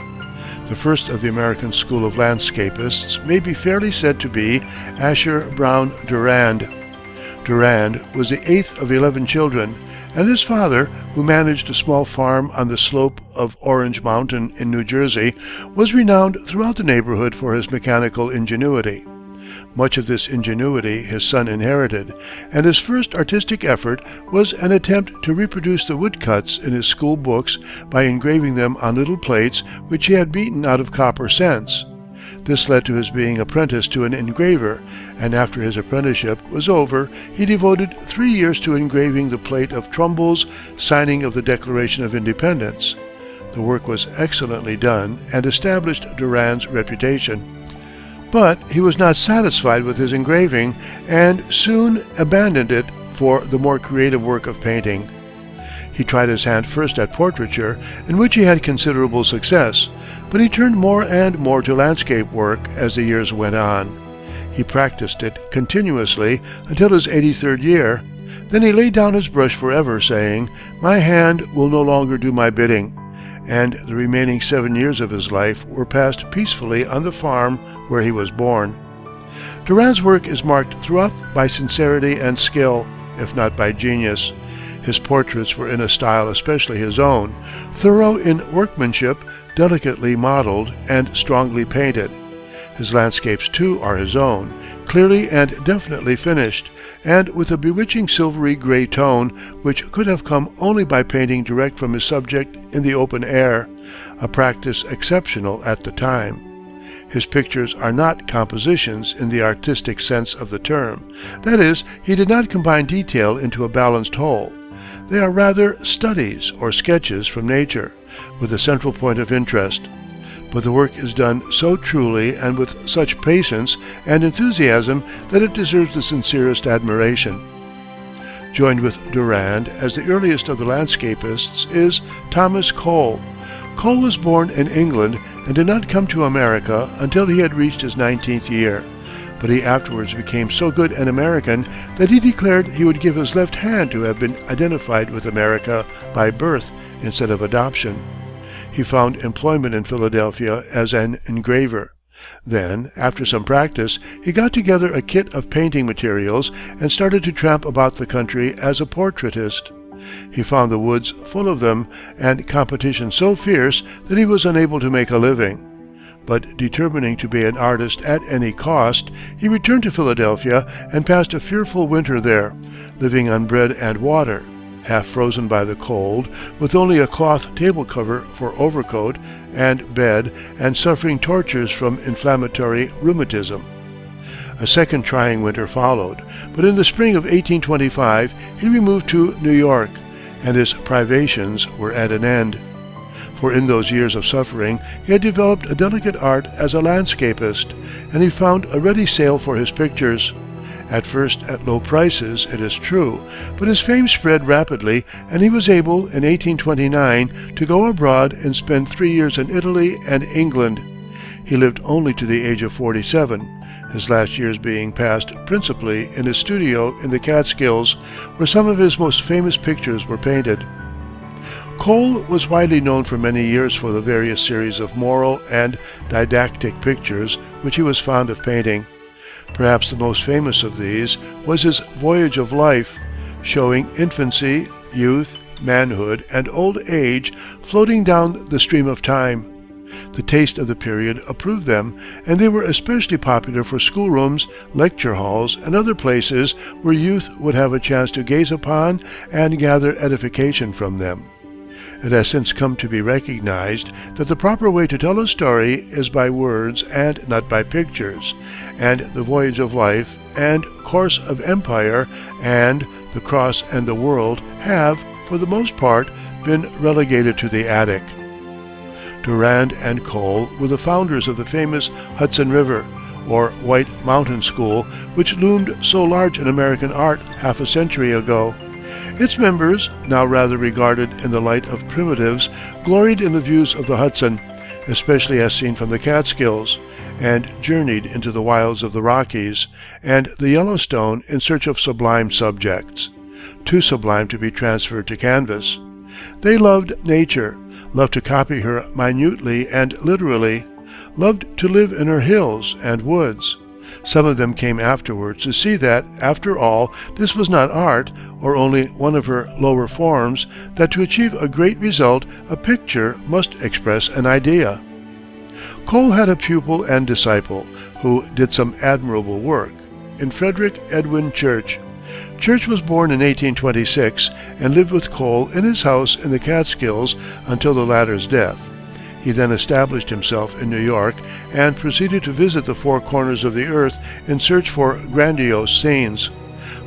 The first of the American school of landscapists may be fairly said to be Asher Brown Durand. Durand was the eighth of 11 children, and his father, who managed a small farm on the slope of Orange Mountain in New Jersey, was renowned throughout the neighborhood for his mechanical ingenuity. Much of this ingenuity his son inherited, and his first artistic effort was an attempt to reproduce the woodcuts in his school books by engraving them on little plates which he had beaten out of copper cents. This led to his being apprenticed to an engraver, and after his apprenticeship was over, he devoted 3 years to engraving the plate of Trumbull's signing of the Declaration of Independence. The work was excellently done and established Durand's reputation. But he was not satisfied with his engraving and soon abandoned it for the more creative work of painting. He tried his hand first at portraiture, in which he had considerable success, but he turned more and more to landscape work as the years went on. He practiced it continuously until his 83rd year. Then he laid down his brush forever, saying, "My hand will no longer do my bidding," and the remaining 7 years of his life were passed peacefully on the farm where he was born. Durand's work is marked throughout by sincerity and skill, if not by genius. His portraits were in a style especially his own, thorough in workmanship, delicately modeled, and strongly painted. His landscapes, too, are his own, clearly and definitely finished, and with a bewitching silvery gray tone which could have come only by painting direct from his subject in the open air, a practice exceptional at the time. His pictures are not compositions in the artistic sense of the term. That is, he did not combine detail into a balanced whole. They are rather studies or sketches from nature, with a central point of interest. But the work is done so truly and with such patience and enthusiasm that it deserves the sincerest admiration. Joined with Durand as the earliest of the landscapists is Thomas Cole. Cole was born in England and did not come to America until he had reached his 19th year, but he afterwards became so good an American that he declared he would give his left hand to have been identified with America by birth instead of adoption. He found employment in Philadelphia as an engraver. Then, after some practice, he got together a kit of painting materials and started to tramp about the country as a portraitist. He found the woods full of them and competition so fierce that he was unable to make a living. But determining to be an artist at any cost, he returned to Philadelphia and passed a fearful winter there, living on bread and water, half frozen by the cold, with only a cloth table cover for overcoat and bed, and suffering tortures from inflammatory rheumatism. A second trying winter followed, but in the spring of 1825 he removed to New York, and his privations were at an end. For in those years of suffering he had developed a delicate art as a landscapist, and he found a ready sale for his pictures. At first at low prices, it is true, but his fame spread rapidly, and he was able, in 1829, to go abroad and spend 3 years in Italy and England. He lived only to the age of 47, his last years being passed principally in his studio in the Catskills, where some of his most famous pictures were painted. Cole was widely known for many years for the various series of moral and didactic pictures which he was fond of painting. Perhaps the most famous of these was his Voyage of Life, showing infancy, youth, manhood, and old age floating down the stream of time. The taste of the period approved them, and they were especially popular for schoolrooms, lecture halls, and other places where youth would have a chance to gaze upon and gather edification from them. It has since come to be recognized that the proper way to tell a story is by words and not by pictures, and The Voyage of Life and Course of Empire and The Cross and the World have, for the most part, been relegated to the attic. Durand and Cole were the founders of the famous Hudson River, or White Mountain School, which loomed so large in American art half a century ago. Its members, now rather regarded in the light of primitives, gloried in the views of the Hudson, especially as seen from the Catskills, and journeyed into the wilds of the Rockies and the Yellowstone in search of sublime subjects, too sublime to be transferred to canvas. They loved nature, loved to copy her minutely and literally, loved to live in her hills and woods. Some of them came afterwards to see that, after all, this was not art, or only one of her lower forms, that to achieve a great result a picture must express an idea. Cole had a pupil and disciple who did some admirable work in Frederick Edwin Church. Church was born in 1826 and lived with Cole in his house in the Catskills until the latter's death. He then established himself in New York and proceeded to visit the four corners of the earth in search for grandiose scenes.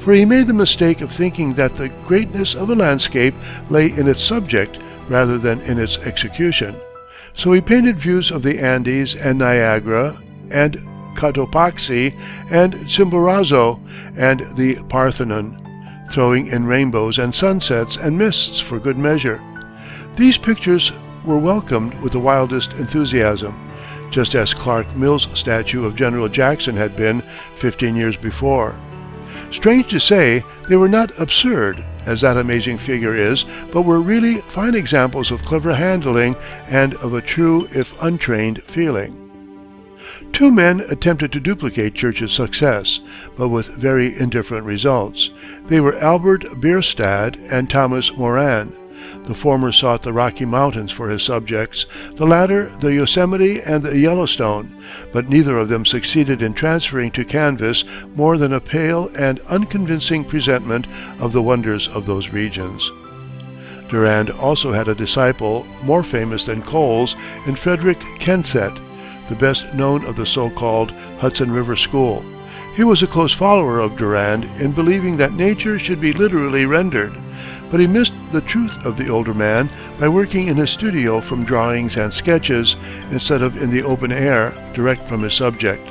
For he made the mistake of thinking that the greatness of a landscape lay in its subject rather than in its execution. So he painted views of the Andes and Niagara and Cotopaxi and Chimborazo and the Parthenon, throwing in rainbows and sunsets and mists for good measure. These pictures were welcomed with the wildest enthusiasm, just as Clark Mill's statue of General Jackson had been 15 years before. Strange to say, they were not absurd, as that amazing figure is, but were really fine examples of clever handling and of a true, if untrained, feeling. Two men attempted to duplicate Church's success, but with very indifferent results. They were Albert Bierstadt and Thomas Moran. The former sought the Rocky Mountains for his subjects, the latter the Yosemite and the Yellowstone, but neither of them succeeded in transferring to canvas more than a pale and unconvincing presentment of the wonders of those regions. Durand also had a disciple more famous than Cole's in Frederick Kensett, the best known of the so-called Hudson River School. He was a close follower of Durand in believing that nature should be literally rendered, but he missed the truth of the older man by working in his studio from drawings and sketches instead of in the open air, direct from his subject.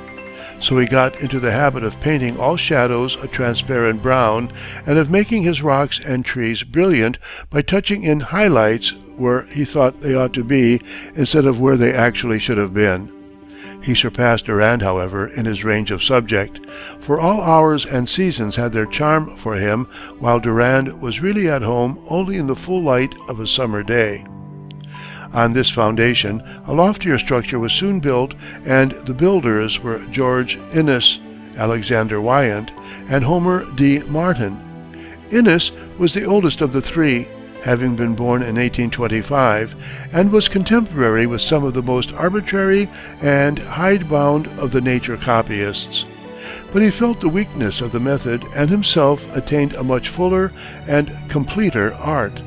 So he got into the habit of painting all shadows a transparent brown and of making his rocks and trees brilliant by touching in highlights where he thought they ought to be instead of where they actually should have been. He surpassed Durand, however, in his range of subject, for all hours and seasons had their charm for him, while Durand was really at home only in the full light of a summer day. On this foundation, a loftier structure was soon built, and the builders were George Inness, Alexander Wyant, and Homer D. Martin. Inness was the oldest of the three, having been born in 1825, and was contemporary with some of the most arbitrary and hidebound of the nature copyists. But he felt the weakness of the method and himself attained a much fuller and completer art.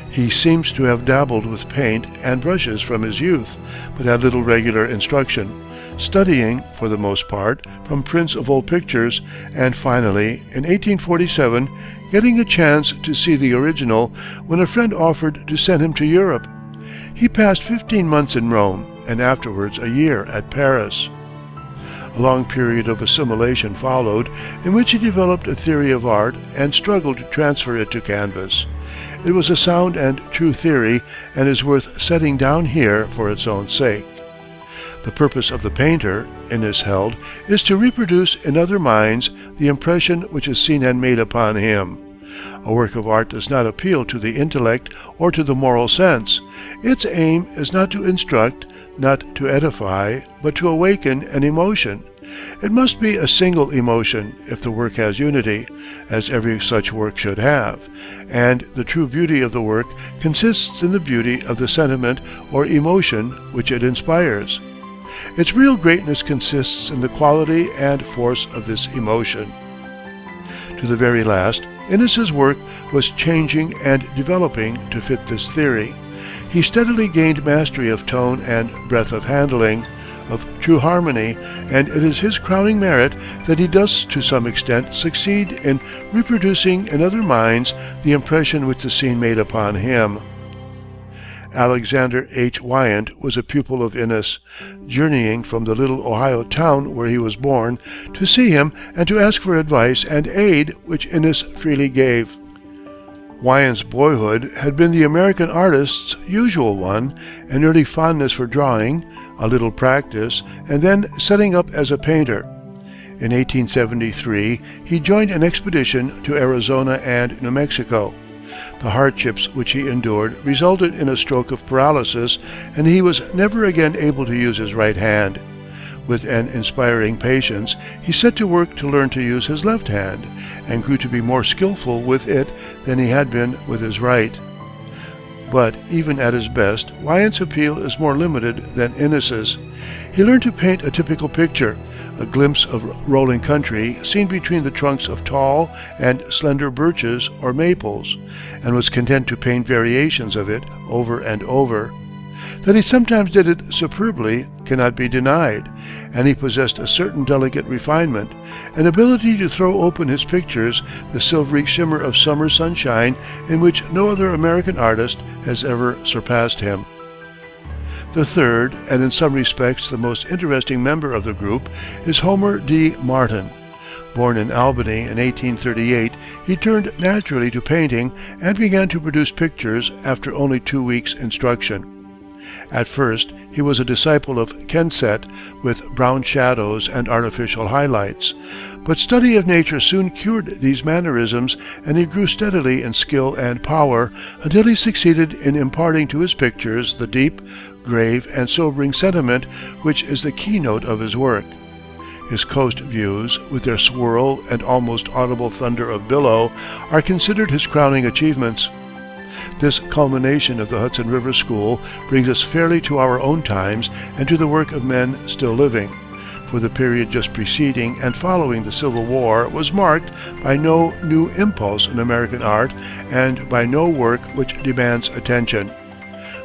He seems to have dabbled with paint and brushes from his youth, but had little regular instruction, studying, for the most part, from prints of old pictures, and finally, in 1847, getting a chance to see the original when a friend offered to send him to Europe. He passed 15 months in Rome, and afterwards a year at Paris. A long period of assimilation followed, in which he developed a theory of art and struggled to transfer it to canvas. It was a sound and true theory, and is worth setting down here for its own sake. The purpose of the painter, Inness held, is to reproduce in other minds the impression which a scene had made upon him. A work of art does not appeal to the intellect or to the moral sense. Its aim is not to instruct, not to edify, but to awaken an emotion. It must be a single emotion if the work has unity, as every such work should have, and the true beauty of the work consists in the beauty of the sentiment or emotion which it inspires. Its real greatness consists in the quality and force of this emotion. To the very last, Inness's work was changing and developing to fit this theory. He steadily gained mastery of tone and breadth of handling, of true harmony, and it is his crowning merit that he does to some extent succeed in reproducing in other minds the impression which the scene made upon him. Alexander H. Wyant was a pupil of Inness, journeying from the little Ohio town where he was born to see him and to ask for advice and aid, which Inness freely gave. Wyant's boyhood had been the American artist's usual one, an early fondness for drawing, a little practice, and then setting up as a painter. In 1873, he joined an expedition to Arizona and New Mexico. The hardships which he endured resulted in a stroke of paralysis, and he was never again able to use his right hand. With an inspiring patience, he set to work to learn to use his left hand, and grew to be more skillful with it than he had been with his right. But even at his best, Wyant's appeal is more limited than Innes's. He learned to paint a typical picture, a glimpse of rolling country seen between the trunks of tall and slender birches or maples, and was content to paint variations of it over and over. That he sometimes did it superbly cannot be denied, and he possessed a certain delicate refinement, an ability to throw open his pictures the silvery shimmer of summer sunshine in which no other American artist has ever surpassed him. The third, and in some respects the most interesting member of the group, is Homer D. Martin. Born in Albany in 1838, he turned naturally to painting and began to produce pictures after only 2 weeks' instruction. At first, he was a disciple of Kensett with brown shadows and artificial highlights, but study of nature soon cured these mannerisms, and he grew steadily in skill and power until he succeeded in imparting to his pictures the deep, grave, and sobering sentiment which is the keynote of his work. His coast views, with their swirl and almost audible thunder of billow, are considered his crowning achievements. This culmination of the Hudson River School brings us fairly to our own times and to the work of men still living, for the period just preceding and following the Civil War was marked by no new impulse in American art and by no work which demands attention.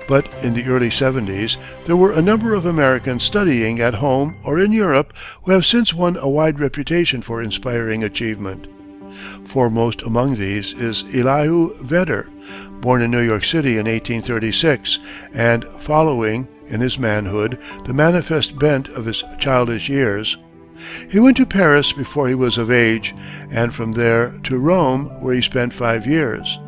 But in the early 70s, there were a number of Americans studying at home or in Europe who have since won a wide reputation for inspiring achievement. Foremost among these is Elihu Vedder, born in New York City in 1836, and following, in his manhood, the manifest bent of his childish years. He went to Paris before he was of age, and from there to Rome, where he spent 5 years.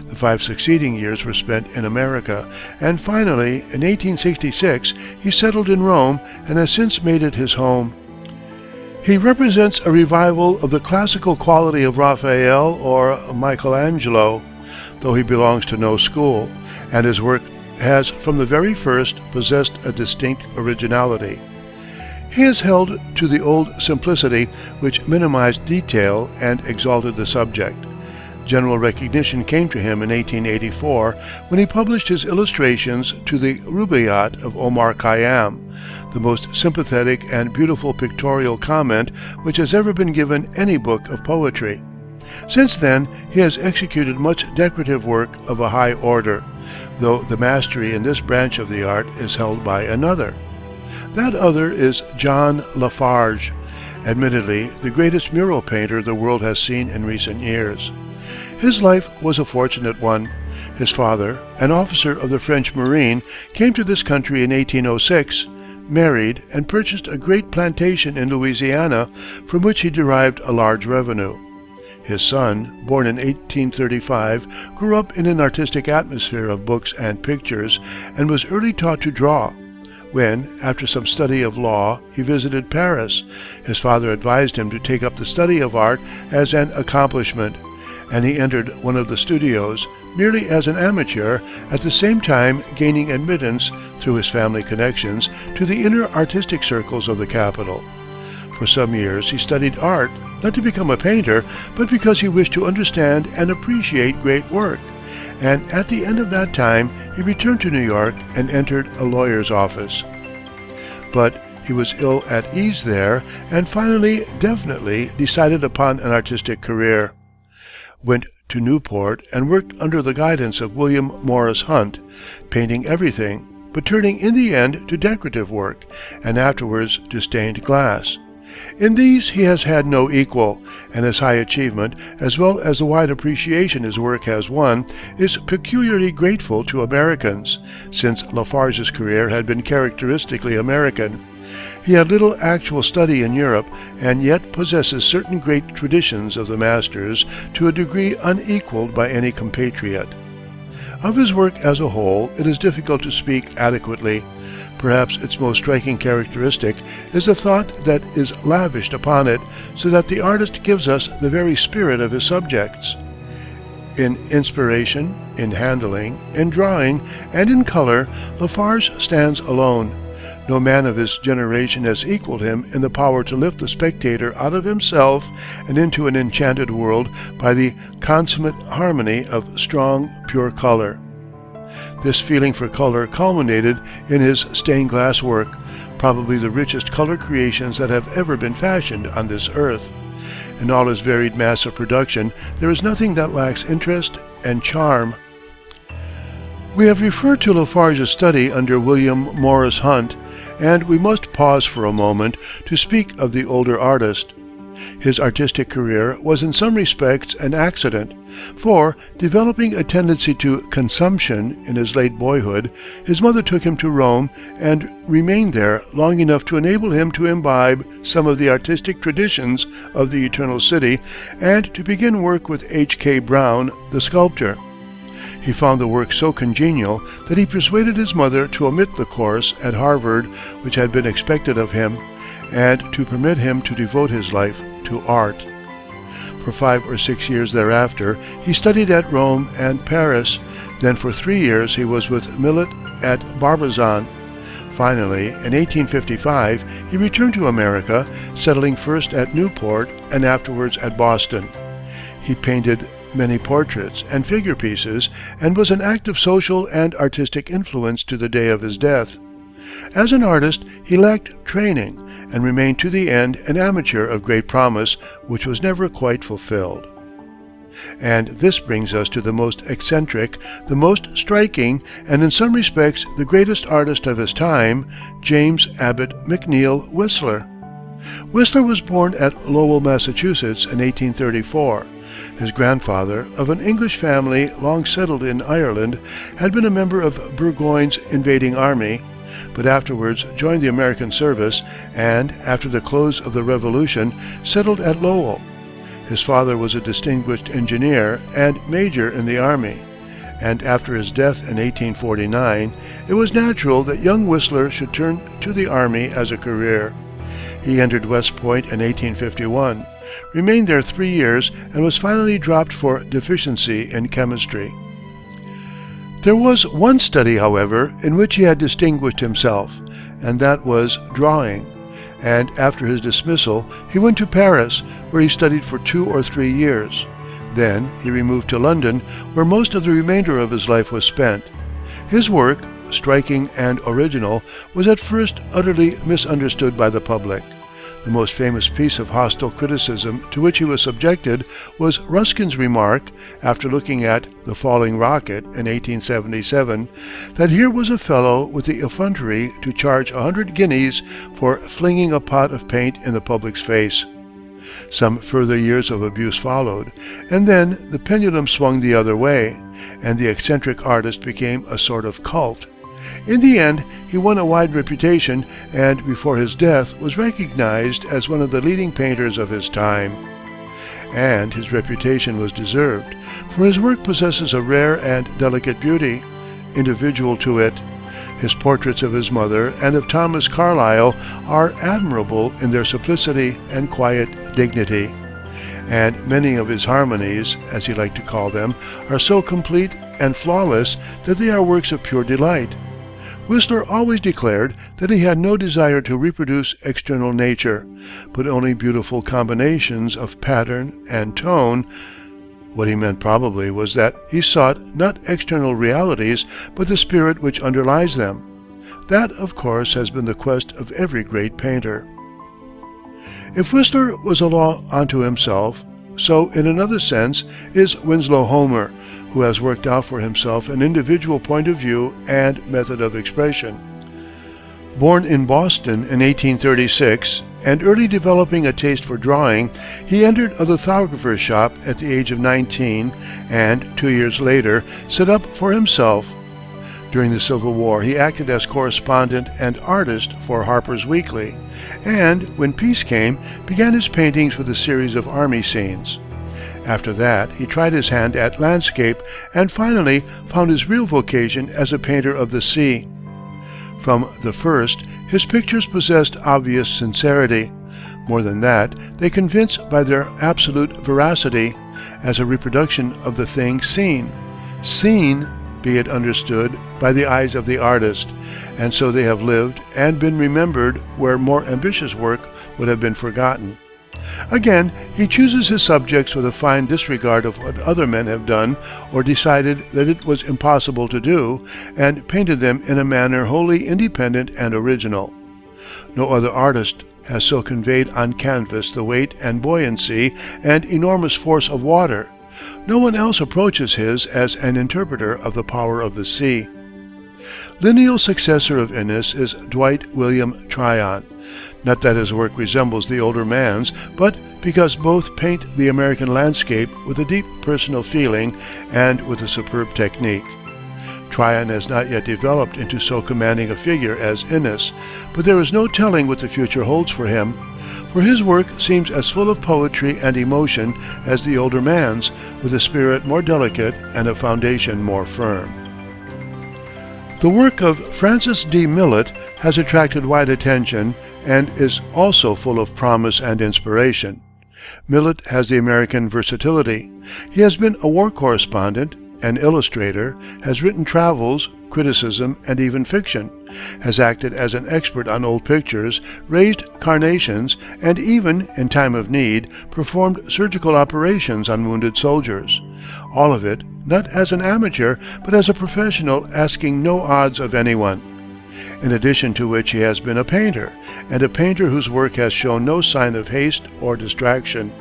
The 5 succeeding years were spent in America, and finally, in 1866, he settled in Rome and has since made it his home. He represents a revival of the classical quality of Raphael or Michelangelo, though he belongs to no school, and his work has from the very first possessed a distinct originality. He has held to the old simplicity which minimized detail and exalted the subject. General recognition came to him in 1884 when he published his illustrations to the Rubaiyat of Omar Khayyam, the most sympathetic and beautiful pictorial comment which has ever been given any book of poetry. Since then, he has executed much decorative work of a high order, though the mastery in this branch of the art is held by another. That other is John Lafarge, admittedly the greatest mural painter the world has seen in recent years. His life was a fortunate one. His father, an officer of the French Marine, came to this country in 1806, married, and purchased a great plantation in Louisiana, from which he derived a large revenue. His son, born in 1835, grew up in an artistic atmosphere of books and pictures, and was early taught to draw. When, after some study of law, he visited Paris, his father advised him to take up the study of art as an accomplishment, and he entered one of the studios, merely as an amateur, at the same time gaining admittance, through his family connections, to the inner artistic circles of the capital. For some years he studied art, not to become a painter, but because he wished to understand and appreciate great work, and at the end of that time he returned to New York and entered a lawyer's office. But he was ill at ease there, and finally definitely decided upon an artistic career. Went to Newport and worked under the guidance of William Morris Hunt, painting everything, but turning in the end to decorative work, and afterwards to stained glass. In these he has had no equal, and his high achievement, as well as the wide appreciation his work has won, is peculiarly grateful to Americans, since Lafarge's career had been characteristically American. He had little actual study in Europe, and yet possesses certain great traditions of the masters to a degree unequaled by any compatriot. Of his work as a whole it is difficult to speak adequately. Perhaps its most striking characteristic is the thought that is lavished upon it, so that the artist gives us the very spirit of his subjects. In inspiration, in handling, in drawing, and in color, Lafarge stands alone. No man of his generation has equaled him in the power to lift the spectator out of himself and into an enchanted world by the consummate harmony of strong, pure color. This feeling for color culminated in his stained glass work, probably the richest color creations that have ever been fashioned on this earth. In all his varied mass of production, there is nothing that lacks interest and charm. We have referred to Lafarge's study under William Morris Hunt, and we must pause for a moment to speak of the older artist. His artistic career was in some respects an accident, for, developing a tendency to consumption in his late boyhood, his mother took him to Rome and remained there long enough to enable him to imbibe some of the artistic traditions of the Eternal City and to begin work with H.K. Brown, the sculptor. He found the work so congenial that he persuaded his mother to omit the course at Harvard which had been expected of him, and to permit him to devote his life to art. For 5 or 6 years thereafter, he studied at Rome and Paris. Then for 3 years he was with Millet at Barbizon. Finally, in 1855, he returned to America, settling first at Newport and afterwards at Boston. He painted many portraits and figure pieces, and was an active social and artistic influence to the day of his death. As an artist, he lacked training, and remained to the end an amateur of great promise, which was never quite fulfilled. And this brings us to the most eccentric, the most striking, and in some respects the greatest artist of his time, James Abbott McNeill Whistler. Whistler was born at Lowell, Massachusetts in 1834. His grandfather, of an English family long settled in Ireland, had been a member of Burgoyne's invading army, but afterwards joined the American service and, after the close of the Revolution, settled at Lowell. His father was a distinguished engineer and major in the army, and after his death in 1849, it was natural that young Whistler should turn to the army as a career. He entered West Point in 1851, remained there 3 years, and was finally dropped for deficiency in chemistry. There was one study, however, in which he had distinguished himself, and that was drawing, and after his dismissal he went to Paris, where he studied for 2 or 3 years. Then he removed to London, where most of the remainder of his life was spent. His work, striking and original, was at first utterly misunderstood by the public. The most famous piece of hostile criticism to which he was subjected was Ruskin's remark, after looking at The Falling Rocket in 1877, that here was a fellow with the effrontery to charge 100 guineas for flinging a pot of paint in the public's face. Some further years of abuse followed, and then the pendulum swung the other way, and the eccentric artist became a sort of cult. In the end, he won a wide reputation, and before his death was recognized as one of the leading painters of his time. And his reputation was deserved, for his work possesses a rare and delicate beauty, individual to it. His portraits of his mother and of Thomas Carlyle are admirable in their simplicity and quiet dignity. And many of his harmonies, as he liked to call them, are so complete and flawless that they are works of pure delight. Whistler always declared that he had no desire to reproduce external nature, but only beautiful combinations of pattern and tone. What he meant probably was that he sought not external realities, but the spirit which underlies them. That, of course, has been the quest of every great painter. If Whistler was a law unto himself, so in another sense is Winslow Homer, who has worked out for himself an individual point of view and method of expression. Born in Boston in 1836, and early developing a taste for drawing, he entered a lithographer's shop at the age of 19, and 2 years later set up for himself. During the Civil War, he acted as correspondent and artist for Harper's Weekly, and, when peace came, began his paintings with a series of army scenes. After that, he tried his hand at landscape, and finally found his real vocation as a painter of the sea. From the first, his pictures possessed obvious sincerity. More than that, they convince by their absolute veracity, as a reproduction of the thing seen. Seen, be it understood, by the eyes of the artist, and so they have lived and been remembered where more ambitious work would have been forgotten. Again, he chooses his subjects with a fine disregard of what other men have done or decided that it was impossible to do, and painted them in a manner wholly independent and original. No other artist has so conveyed on canvas the weight and buoyancy and enormous force of water. No one else approaches his as an interpreter of the power of the sea. Lineal successor of Innes is Dwight William Tryon. Not that his work resembles the older man's, but because both paint the American landscape with a deep personal feeling and with a superb technique. Tryon has not yet developed into so commanding a figure as Innes, but there is no telling what the future holds for him, for his work seems as full of poetry and emotion as the older man's, with a spirit more delicate and a foundation more firm. The work of Francis D. Millet has attracted wide attention and is also full of promise and inspiration. Millet has the American versatility. He has been a war correspondent, an illustrator, has written travels, criticism, and even fiction, has acted as an expert on old pictures, raised carnations, and even, in time of need, performed surgical operations on wounded soldiers. All of it, not as an amateur, but as a professional asking no odds of anyone. In addition to which he has been a painter, and a painter whose work has shown no sign of haste or distraction.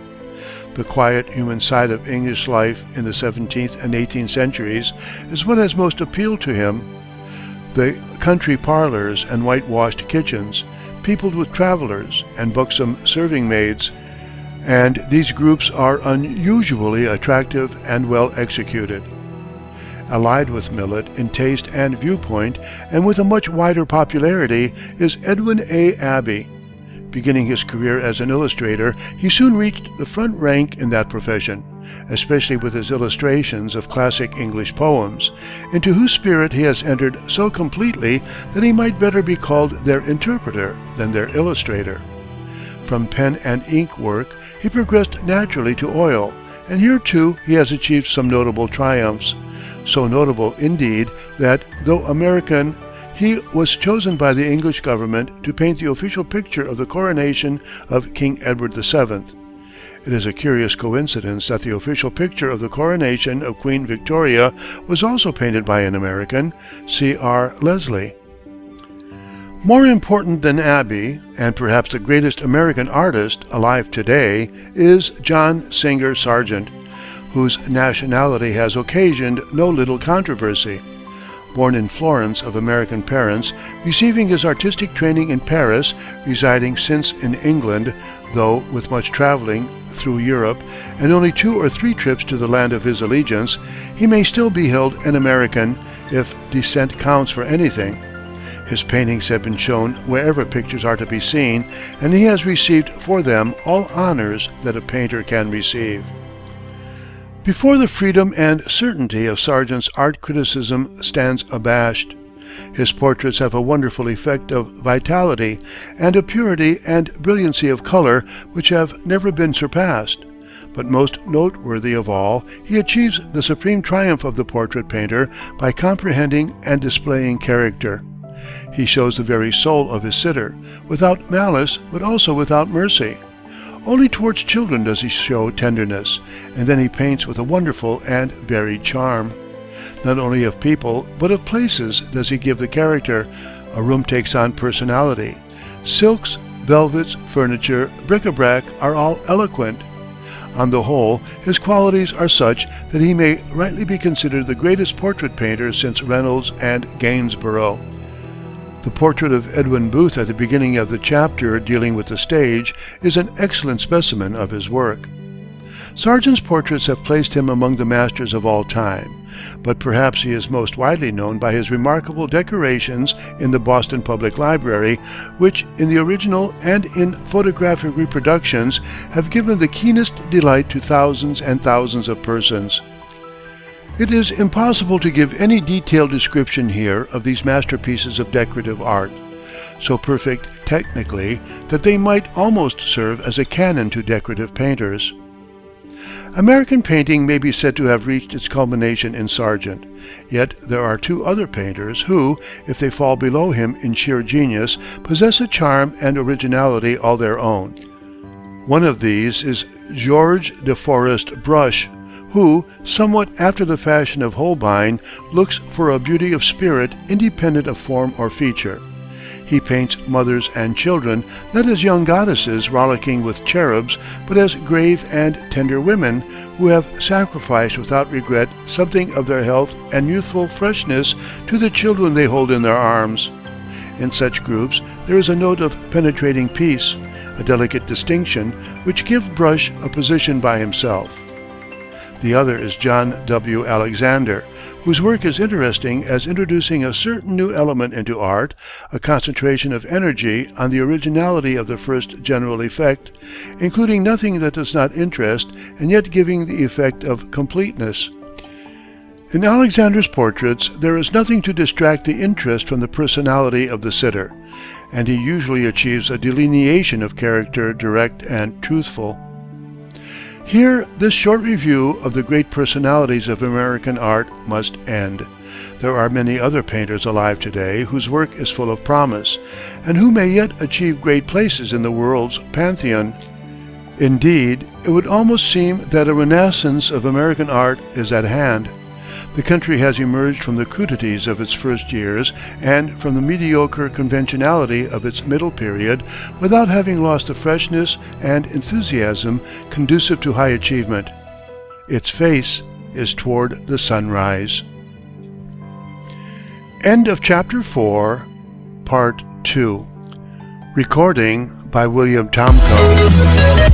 The quiet human side of English life in the 17th and 18th centuries is what has most appealed to him. The country parlors and whitewashed kitchens, peopled with travelers and buxom serving maids, and these groups are unusually attractive and well executed. Allied with Millet in taste and viewpoint, and with a much wider popularity, is Edwin A. Abbey. Beginning his career as an illustrator, he soon reached the front rank in that profession, especially with his illustrations of classic English poems, into whose spirit he has entered so completely that he might better be called their interpreter than their illustrator. From pen and ink work, he progressed naturally to oil, and here too he has achieved some notable triumphs. So notable, indeed, that, though American, he was chosen by the English government to paint the official picture of the coronation of King Edward VII. It is a curious coincidence that the official picture of the coronation of Queen Victoria was also painted by an American, C.R. Leslie. More important than Abbey, and perhaps the greatest American artist alive today, is John Singer Sargent, whose nationality has occasioned no little controversy. Born in Florence of American parents, receiving his artistic training in Paris, residing since in England, though with much traveling through Europe, and only 2 or 3 trips to the land of his allegiance, he may still be held an American, if descent counts for anything. His paintings have been shown wherever pictures are to be seen, and he has received for them all honors that a painter can receive. Before the freedom and certainty of Sargent's art criticism stands abashed. His portraits have a wonderful effect of vitality and a purity and brilliancy of color which have never been surpassed. But most noteworthy of all, he achieves the supreme triumph of the portrait painter by comprehending and displaying character. He shows the very soul of his sitter, without malice but also without mercy. Only towards children does he show tenderness, and then he paints with a wonderful and varied charm. Not only of people, but of places does he give the character. A room takes on personality. Silks, velvets, furniture, bric-a-brac are all eloquent. On the whole, his qualities are such that he may rightly be considered the greatest portrait painter since Reynolds and Gainsborough. The portrait of Edwin Booth at the beginning of the chapter dealing with the stage is an excellent specimen of his work. Sargent's portraits have placed him among the masters of all time, but perhaps he is most widely known by his remarkable decorations in the Boston Public Library, which, in the original and in photographic reproductions, have given the keenest delight to thousands and thousands of persons. It is impossible to give any detailed description here of these masterpieces of decorative art, so perfect technically that they might almost serve as a canon to decorative painters. American painting may be said to have reached its culmination in Sargent, yet there are 2 other painters who, if they fall below him in sheer genius, possess a charm and originality all their own. One of these is George de Forest Brush, who, somewhat after the fashion of Holbein, looks for a beauty of spirit independent of form or feature. He paints mothers and children, not as young goddesses rollicking with cherubs, but as grave and tender women who have sacrificed without regret something of their health and youthful freshness to the children they hold in their arms. In such groups there is a note of penetrating peace, a delicate distinction, which give Brush a position by himself. The other is John W. Alexander, whose work is interesting as introducing a certain new element into art, a concentration of energy on the originality of the first general effect, including nothing that does not interest and yet giving the effect of completeness. In Alexander's portraits there is nothing to distract the interest from the personality of the sitter, and he usually achieves a delineation of character direct and truthful. Here, this short review of the great personalities of American art must end. There are many other painters alive today whose work is full of promise, and who may yet achieve great places in the world's pantheon. Indeed, it would almost seem that a renaissance of American art is at hand. The country has emerged from the crudities of its first years and from the mediocre conventionality of its middle period without having lost the freshness and enthusiasm conducive to high achievement. Its face is toward the sunrise. End of Chapter 4, Part 2. Recording by William Tomko.